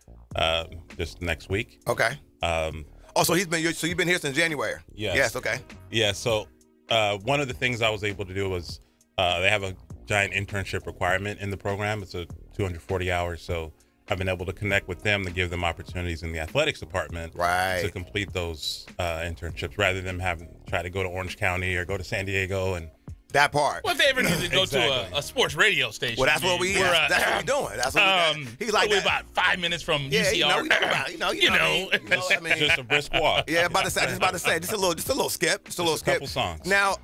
just next week. Okay. So you've been here since January. Yes. Okay. Yeah. So. One of the things I was able to do was they have a giant internship requirement in the program. It's a 240 hours. So I've been able to connect with them to give them opportunities in the athletics department to complete those internships rather than having to try to go to Orange County or go to San Diego and that part. Well, if they ever need to go to a sports radio station. Well, that's what we're doing. That's what he's like we're about 5 minutes from UCR. Just a brisk walk. Yeah, about to say, just a little skip. Just a couple songs. Now,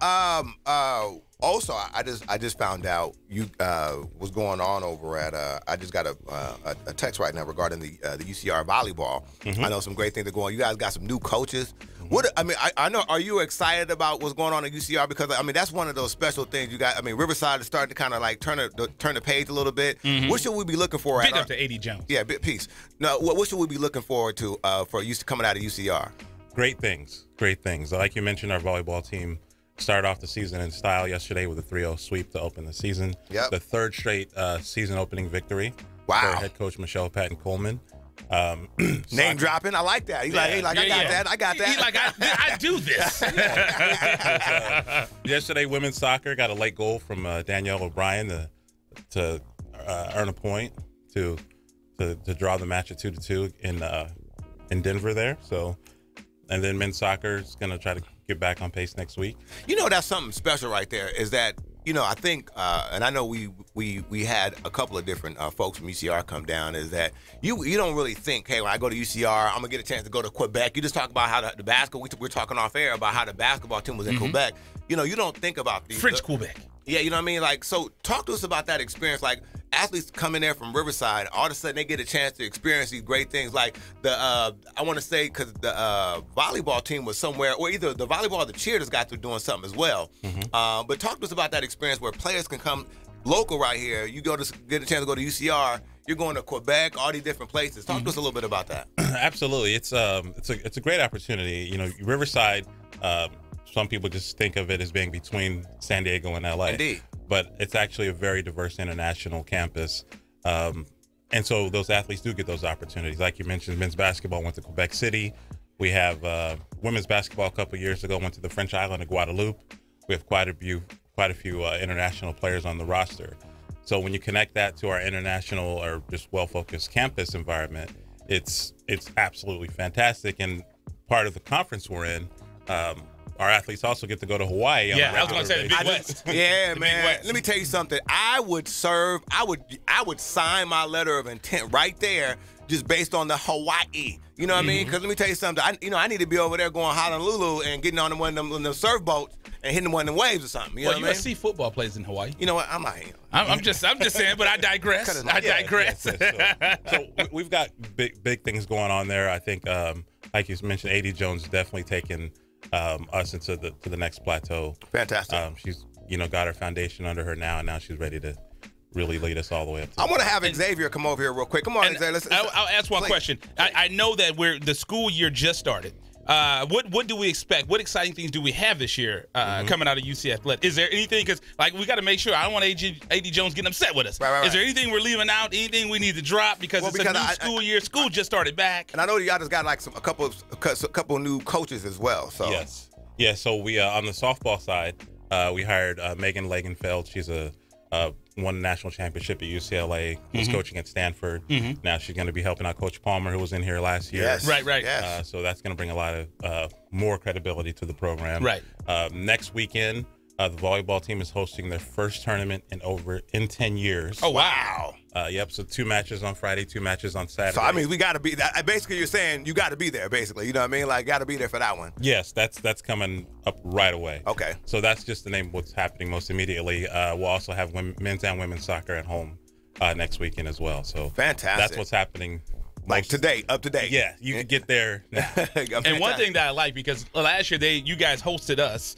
also, I just found out what's going on over at. I just got a text right now regarding the UCR volleyball. I know some great things are going. You guys got some new coaches. I know. Are you excited about what's going on at UCR? Because that's one of those special things you got. Riverside is starting to kind of like turn the page a little bit. What should we be looking for? Big up to Eddie Jones. Yeah, peace. No, what should we be looking forward to for coming out of UCR? Great things. Like you mentioned, our volleyball team started off the season in style yesterday with a 3-0 sweep to open the season. Yep. The third straight season opening victory. Wow. For head coach Michelle Patton-Coleman. Name dropping, I like that. He's I got that. He's like, I do this. Yesterday, women's soccer got a late goal from Danielle O'Brien to earn a point to draw the match at 2-2 in Denver there. So, and then men's soccer is going to try to get back on pace next week. That's something special right there. Is that I think, and I know we had a couple of different folks from UCR come down, is that you don't really think, hey, when I go to UCR, I'm going to get a chance to go to Quebec. You just talk about how the basketball, we're talking off air about how the basketball team was in Quebec. You don't think about the French Quebec. Yeah, you know what I mean? Like, so talk to us about that experience. Like, athletes coming there from Riverside, all of a sudden they get a chance to experience these great things. Like I want to say, because the volleyball team was somewhere, or either the volleyball or the cheerleaders got through doing something as well. But talk to us about that experience where players can come local right here. You get a chance to go to UCR. You're going to Quebec, all these different places. Talk to us a little bit about that. Absolutely, it's a great opportunity. Riverside. Some people just think of it as being between San Diego and LA. Indeed. But it's actually a very diverse international campus. And so those athletes do get those opportunities. Like you mentioned, men's basketball went to Quebec City. We have women's basketball a couple of years ago went to the French island of Guadeloupe. We have quite a few international players on the roster. So when you connect that to our international or just well-focused campus environment, it's absolutely fantastic. And part of the conference we're in, our athletes also get to go to Hawaii. Yeah, I was going to say the Big West. Yeah, man. Let me tell you something. I would sign my letter of intent right there, just based on the Hawaii. You know what I mean? Because let me tell you something. I need to be over there going Honolulu and getting on one of them surf boats and hitting one of them waves or something. You know what I mean? USC football plays in Hawaii. You know what? I'm just saying, but I digress. Yes. So we've got big things going on there. I think, like you mentioned, Eddie Jones is definitely taking us into the next plateau. Fantastic. She's got her foundation under her now, and now she's ready to really lead us all the way up to I want to have Xavier come over here real quick. Come on, Xavier. I'll ask one question. I know that the school year just started. What do we expect? What exciting things do we have this year coming out of UC Athletic? Is there anything? Because we got to make sure. I don't want AD Jones getting upset with us. Right. Is there anything we're leaving out? Anything we need to drop? Because it's a new school year. School just started back. And I know y'all just got like a couple new coaches as well. So yes, yeah. So we on the softball side, we hired Megan Lagenfeld. She's won a national championship at UCLA. Was coaching at Stanford. Now she's going to be helping out Coach Palmer, who was in here last year. Yes. Right. Yes. So that's going to bring a lot of more credibility to the program. Right. Next weekend, the volleyball team is hosting their first tournament in 10 years. Oh, wow. Yep. So 2 matches on Friday, 2 matches on Saturday. So I mean, we got to be that. Basically, you're saying you got to be there. Basically, you know what I mean? Like, got to be there for that one. Yes, that's coming up right away. Okay. So that's just the name of what's happening most immediately. We'll also have men's and women's soccer at home next weekend as well. So fantastic. That's what's happening. Like today, up to date. Yeah, you can get there now. And one thing that I like, because last year you guys hosted us.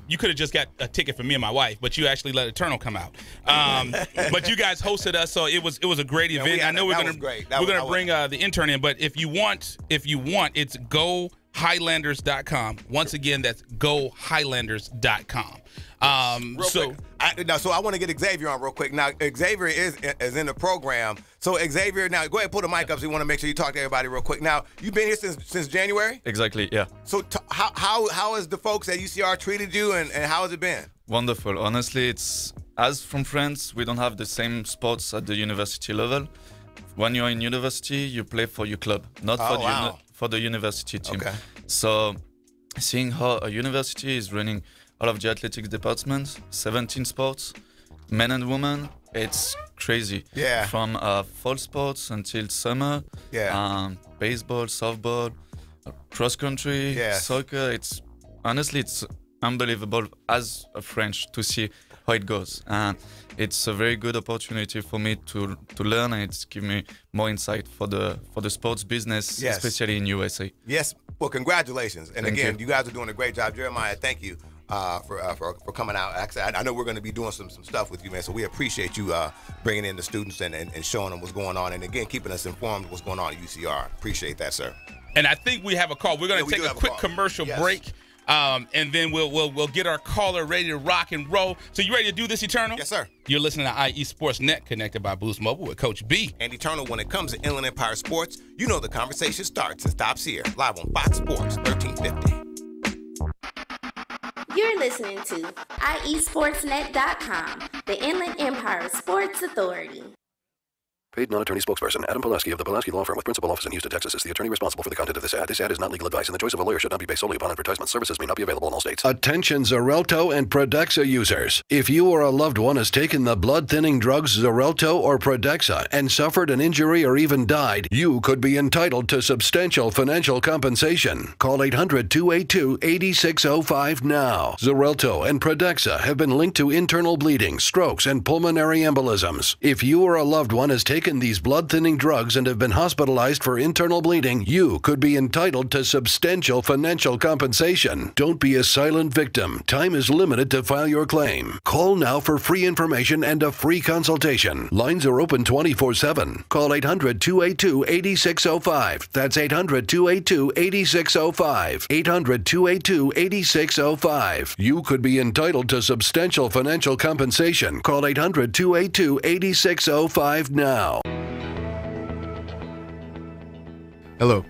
You could have just got a ticket for me and my wife, but you actually let Eternal come out. But you guys hosted us, so it was a great event. I know we're gonna bring the intern in, but if you want, it's GoHighlanders.com. Once again, that's GoHighlanders.com. So I want to get Xavier on real quick. Now Xavier is in the program. So Xavier, now go ahead and pull the mic up so you want to make sure you talk to everybody real quick. Now you've been here since January? Exactly, yeah. So how has the folks at UCR treated you and how has it been? Wonderful. Honestly, it's as from France, we don't have the same sports at the university level. When you're in university, you play for your club, not for the university team. Okay. So seeing how a university is running all of the athletics departments, 17 sports, men and women, it's crazy. Yeah. From fall sports until summer. Yeah. Baseball, softball, cross country, soccer. It's unbelievable as a French to see how it goes. And it's a very good opportunity for me to learn, and it's given me more insight for the sports business, especially in USA. Yes. Well, congratulations. And Thank again, you guys are doing a great job. Jeremiah, thank you. For coming out. Actually, I know we're going to be doing some stuff with you, man. So we appreciate you bringing in the students and showing them what's going on, and again keeping us informed of what's going on at UCR. Appreciate that, sir. And I think we have a call. We're going to take a quick commercial break, and then we'll get our caller ready to rock and roll. So you ready to do this, Eternal? Yes, sir. You're listening to IE Sports Net, connected by Boost Mobile with Coach B. And Eternal, when it comes to Inland Empire Sports, you know the conversation starts and stops here, live on Fox Sports 1350. You're listening to IESportsNet.com, the Inland Empire Sports Authority. Paid non-attorney spokesperson Adam Pulaski of the Pulaski Law Firm with principal office in Houston, Texas is the attorney responsible for the content of this ad. This ad is not legal advice, and the choice of a lawyer should not be based solely upon advertisement. Services may not be available in all states. Attention Xarelto and Pradaxa users. If you or a loved one has taken the blood-thinning drugs Xarelto or Pradaxa and suffered an injury or even died, you could be entitled to substantial financial compensation. Call 800-282-8605 now. Xarelto and Pradaxa have been linked to internal bleeding, strokes, and pulmonary embolisms. If you or a loved one has taken these blood-thinning drugs and have been hospitalized for internal bleeding, you could be entitled to substantial financial compensation. Don't be a silent victim. Time is limited to file your claim. Call now for free information and a free consultation. Lines are open 24/7. Call 800-282-8605. That's 800-282-8605. 800-282-8605. You could be entitled to substantial financial compensation. Call 800-282-8605 now. Hello,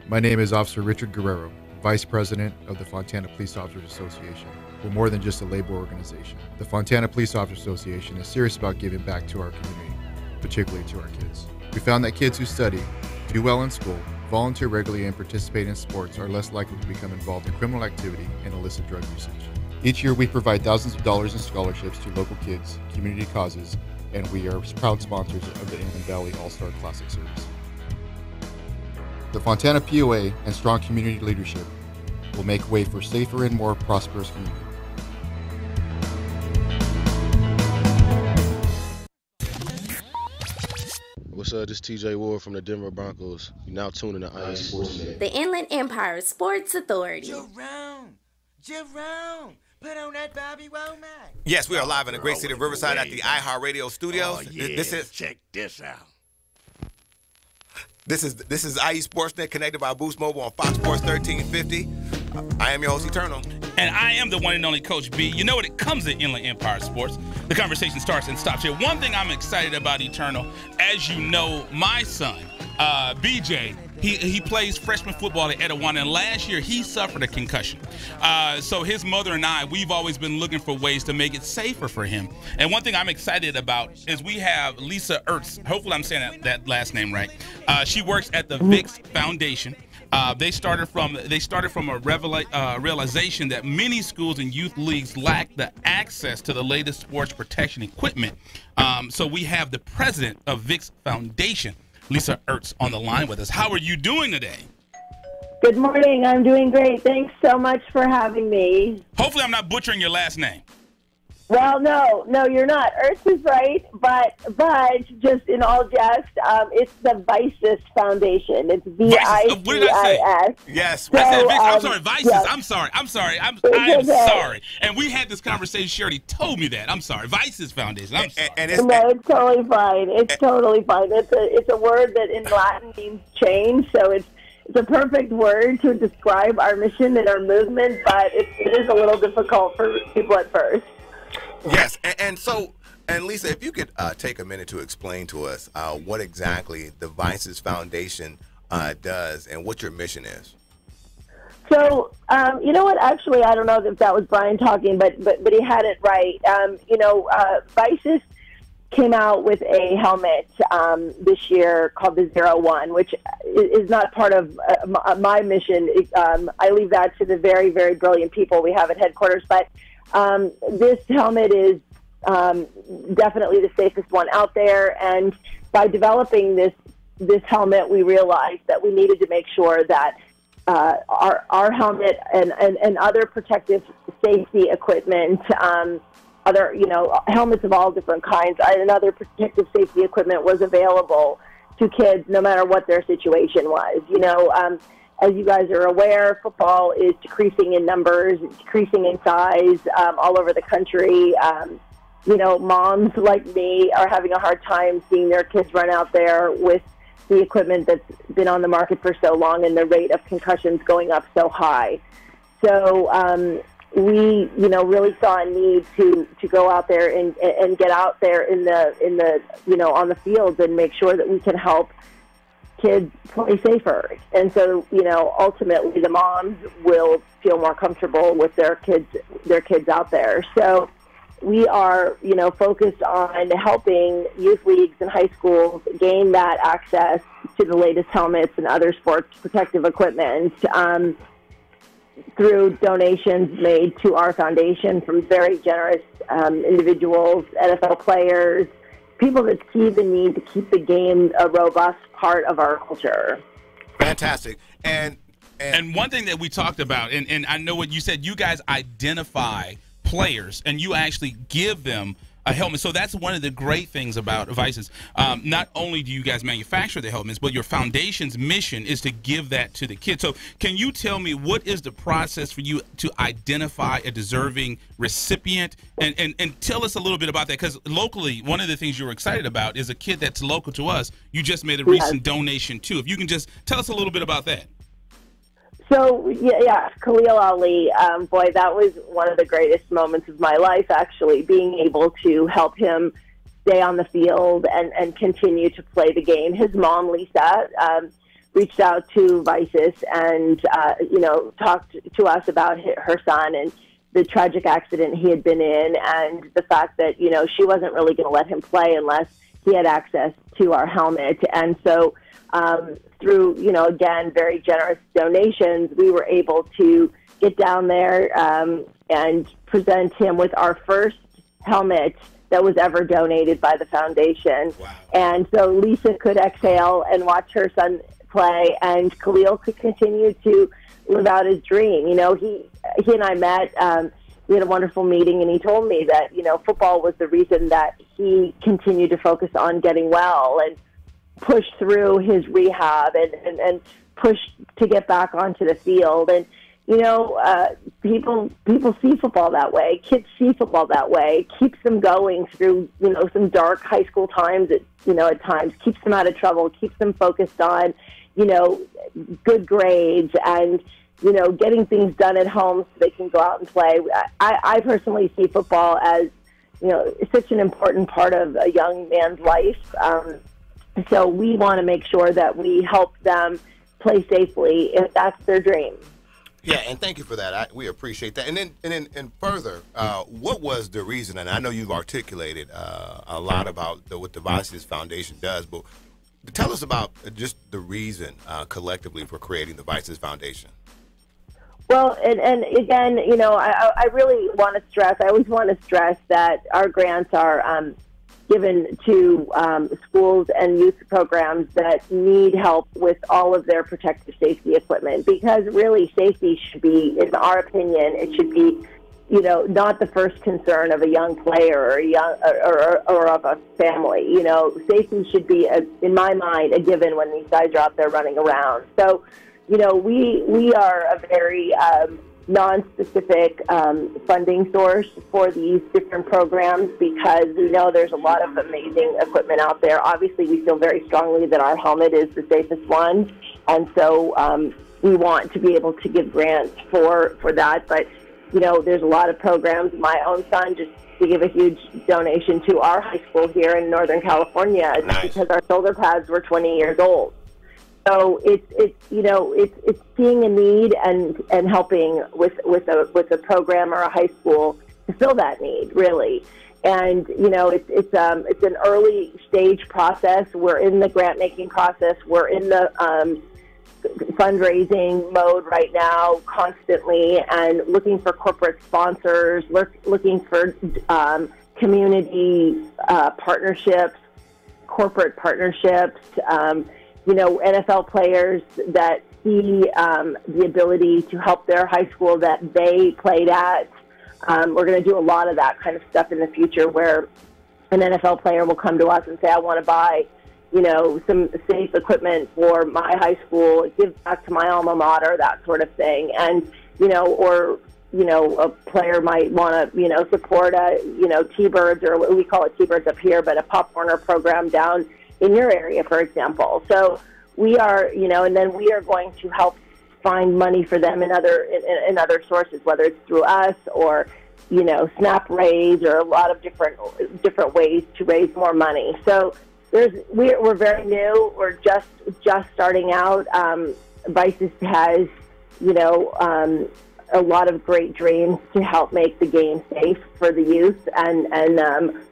my name is Officer Richard Guerrero, Vice President of the Fontana Police Officers Association. We're more than just a labor organization. The Fontana Police Officers Association is serious about giving back to our community, particularly to our kids. We found that kids who study, do well in school, volunteer regularly, and participate in sports are less likely to become involved in criminal activity and illicit drug usage. Each year we provide thousands of dollars in scholarships to local kids, community causes, and we are proud sponsors of the Inland Valley All-Star Classic Series. The Fontana POA and strong community leadership will make way for safer and more prosperous community. What's up? This is TJ Ward from the Denver Broncos. You're now tuning to IE Sports Net. The Inland Empire Sports Authority. Jerome, Put on that Bobby Womack. Yes, we are live in the great city of Riverside at the iHeartRadio studios. Oh, yeah. Check this out. This is IE Sportsnet connected by Boost Mobile on Fox Sports 1350. I am your host, Eternal. And I am the one and only Coach B. You know what? It comes to Inland Empire Sports. The conversation starts and stops here. One thing I'm excited about, Eternal, as you know, my son, BJ, he plays freshman football at Etiwana, and last year he suffered a concussion. So his mother and I, we've always been looking for ways to make it safer for him. And one thing I'm excited about is we have Lisa Ertz. Hopefully I'm saying that last name right. She works at the VIX Foundation. They started from a realization that many schools and youth leagues lack the access to the latest sports protection equipment. So we have the president of VIX Foundation, Lisa Ertz, on the line with us. How are you doing today? Good morning. I'm doing great. Thanks so much for having me. Hopefully I'm not butchering your last name. Well, no, you're not. Ertz is right, but just in all jest, it's the Vices Foundation. It's VICIS. What did I say? Yes. So, I said VIX. I'm sorry, Vices. Yes. I'm sorry. I'm sorry. And we had this conversation. She already told me that. I'm sorry. Vices Foundation. I'm sorry. No, it's totally fine. It's totally fine. It's a word that in Latin means change, so it's a perfect word to describe our mission and our movement, but it is a little difficult for people at first. Yes, and Lisa, if you could take a minute to explain to us what exactly the Vices Foundation does and what your mission is. So, you know what? Actually, I don't know if that was Brian talking, but he had it right. Vices came out with a helmet this year called the 01, which is not part of my mission. I leave that to the very, very brilliant people we have at headquarters, but this helmet is definitely the safest one out there, and by developing this helmet, we realized that we needed to make sure that our helmet and other protective safety equipment, other helmets of all different kinds, and other protective safety equipment was available to kids no matter what their situation was. As you guys are aware, football is decreasing in numbers, decreasing in size all over the country. Moms like me are having a hard time seeing their kids run out there with the equipment that's been on the market for so long and the rate of concussions going up so high. So we, really saw a need to go out there and get out there in the on the fields and make sure that we can help kids play safer. And so, ultimately the moms will feel more comfortable with their kids out there. So we are, focused on helping youth leagues and high schools gain that access to the latest helmets and other sports protective equipment through donations made to our foundation from very generous individuals, NFL players, people that see the need to keep the game a robust part of our culture. Fantastic. And one thing that we talked about, and I know what you said, you guys identify players and you actually give them a helmet. So that's one of the great things about Vices. Not only do you guys manufacture the helmets, but your foundation's mission is to give that to the kids. So can you tell me what is the process for you to identify a deserving recipient? And tell us a little bit about that, because locally, one of the things you were excited about is a kid that's local to us. You just made a recent donation too. If you can just tell us a little bit about that. So, yeah, Khalil Ali, boy, that was one of the greatest moments of my life, actually, being able to help him stay on the field and continue to play the game. His mom, Lisa, reached out to Vices and, talked to us about her son and the tragic accident he had been in and the fact that, she wasn't really going to let him play unless he had access to our helmet. And so through, again, very generous donations, we were able to get down there and present him with our first helmet that was ever donated by the foundation. Wow. And so Lisa could exhale and watch her son play, and Khalil could continue to live out his dream. He and I met. We had a wonderful meeting, and he told me that, football was the reason that he continued to focus on getting well and push through his rehab and push to get back onto the field. And, people see football that way. Kids see football that way. It keeps them going through, some dark high school times. At times keeps them out of trouble, keeps them focused on, good grades and, getting things done at home so they can go out and play. I personally see football as, such an important part of a young man's life. So we want to make sure that we help them play safely if that's their dream. Yeah, and thank you for that. We appreciate that. And then further, what was the reason? And I know you've articulated a lot about what the Vices Foundation does, but tell us about just the reason collectively for creating the Vices Foundation. Well, and again, I really want to stress. I always want to stress that our grants are given to schools and youth programs that need help with all of their protective safety equipment, because really safety should be, in our opinion, it should be, not the first concern of a young player or of a family. Safety should be, in my mind, a given when these guys are out there running around. So, we are a very non-specific funding source for these different programs, because we know there's a lot of amazing equipment out there. Obviously, we feel very strongly that our helmet is the safest one, and so we want to be able to give grants for that. But, there's a lot of programs. My own son just to give a huge donation to our high school here in Northern California, because our shoulder pads were 20 years old. So it's seeing a need and helping with a program or a high school to fill that need, really. And it's an early stage process. We're in the grant making process. We're in the fundraising mode right now, constantly, and looking for corporate sponsors, looking for community partnerships, corporate partnerships. NFL players that see the ability to help their high school that they played at. We're going to do a lot of that kind of stuff in the future, where an NFL player will come to us and say, I want to buy, some safe equipment for my high school, give back to my alma mater, that sort of thing. And, a player might want to, support T-Birds, or we call it T-Birds up here, but a Pop Warner program down in your area, for example. So we are, and then we are going to help find money for them in other sources, whether it's through us or, Snap Raise, or a lot of different ways to raise more money. So we're very new. We're just starting out. Vices has, a lot of great dreams to help make the game safe for the youth, and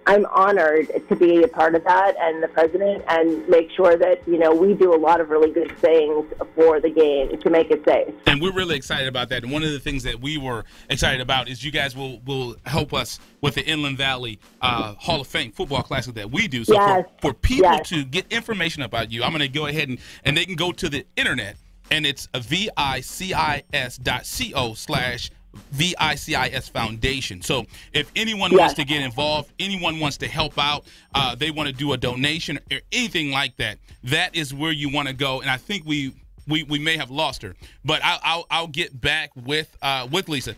I'm honored to be a part of that, and the president, and make sure that we do a lot of really good things for the game to make it safe. And we're really excited about that. And one of the things that we were excited about is you guys will help us with the Inland Valley Hall of Fame Football Classic that we do. So for people to get information about you, I'm going to go ahead and they can go to the internet. And it's vicis.co/VICIS Foundation. So if anyone wants to get involved, anyone wants to help out, they want to do a donation or anything like that, that is where you want to go. And I think we may have lost her, but I'll get back with Lisa.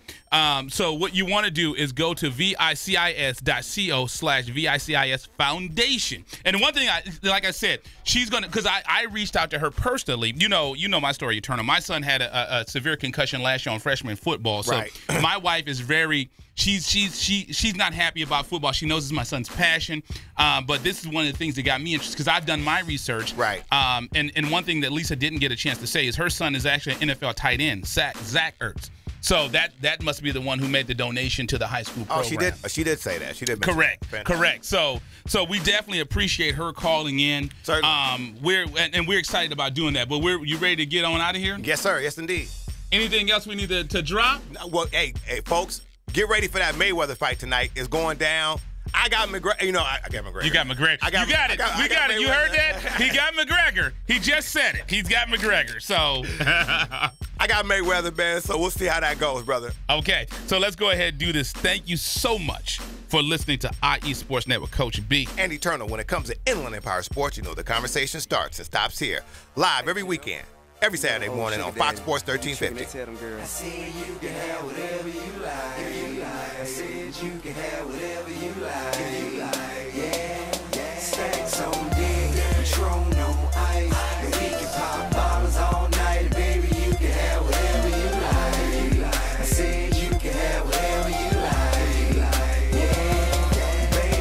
So what you want to do is go to vicis.co/VICIS Foundation. And one thing, like I said, she's gonna, because I reached out to her personally. You know my story, Eternal. My son had a severe concussion last year on freshman football. So my wife is very. She's not happy about football. She knows it's my son's passion, but this is one of the things that got me interested, because I've done my research. Right. And one thing that Lisa didn't get a chance to say is her son is actually an NFL tight end, Zach Ertz. So that must be the one who made the donation to the high school program. Oh, she did say that. She did mention that. Correct. So we definitely appreciate her calling in. Certainly. We're excited about doing that. But you ready to get on out of here? Yes, sir. Yes, indeed. Anything else we need to drop? Well, hey, folks. Get ready for that Mayweather fight tonight. It's going down. I got McGregor. I got McGregor. You got McGregor. You got it. We got it. You heard that? He got McGregor. He just said it. He's got McGregor. So I got Mayweather, man. So we'll see how that goes, brother. Okay. So let's go ahead and do this. Thank you so much for listening to IE Sports Net with Coach B. And Eternal. When it comes to Inland Empire Sports, the conversation starts and stops here. Live every weekend every Saturday morning on Fox Sports 1350. I said you can have whatever you like. I said you can have whatever you like. Yeah. Stacks on deck, Patron on ice. And we can pop bottles all night. Baby, you can have whatever you like. I said you can have whatever you like. Yeah.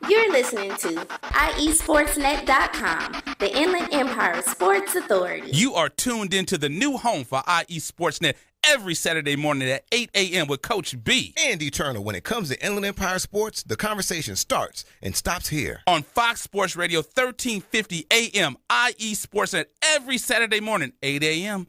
You're listening to IESportsNet.com, the Inland Empire Sports Authority. You are tuned into the new home for IE Sportsnet every Saturday morning at 8 a.m. with Coach B. And Eternal. When it comes to Inland Empire sports, the conversation starts and stops here. On Fox Sports Radio 1350 a.m. IE Sportsnet every Saturday morning, 8 a.m.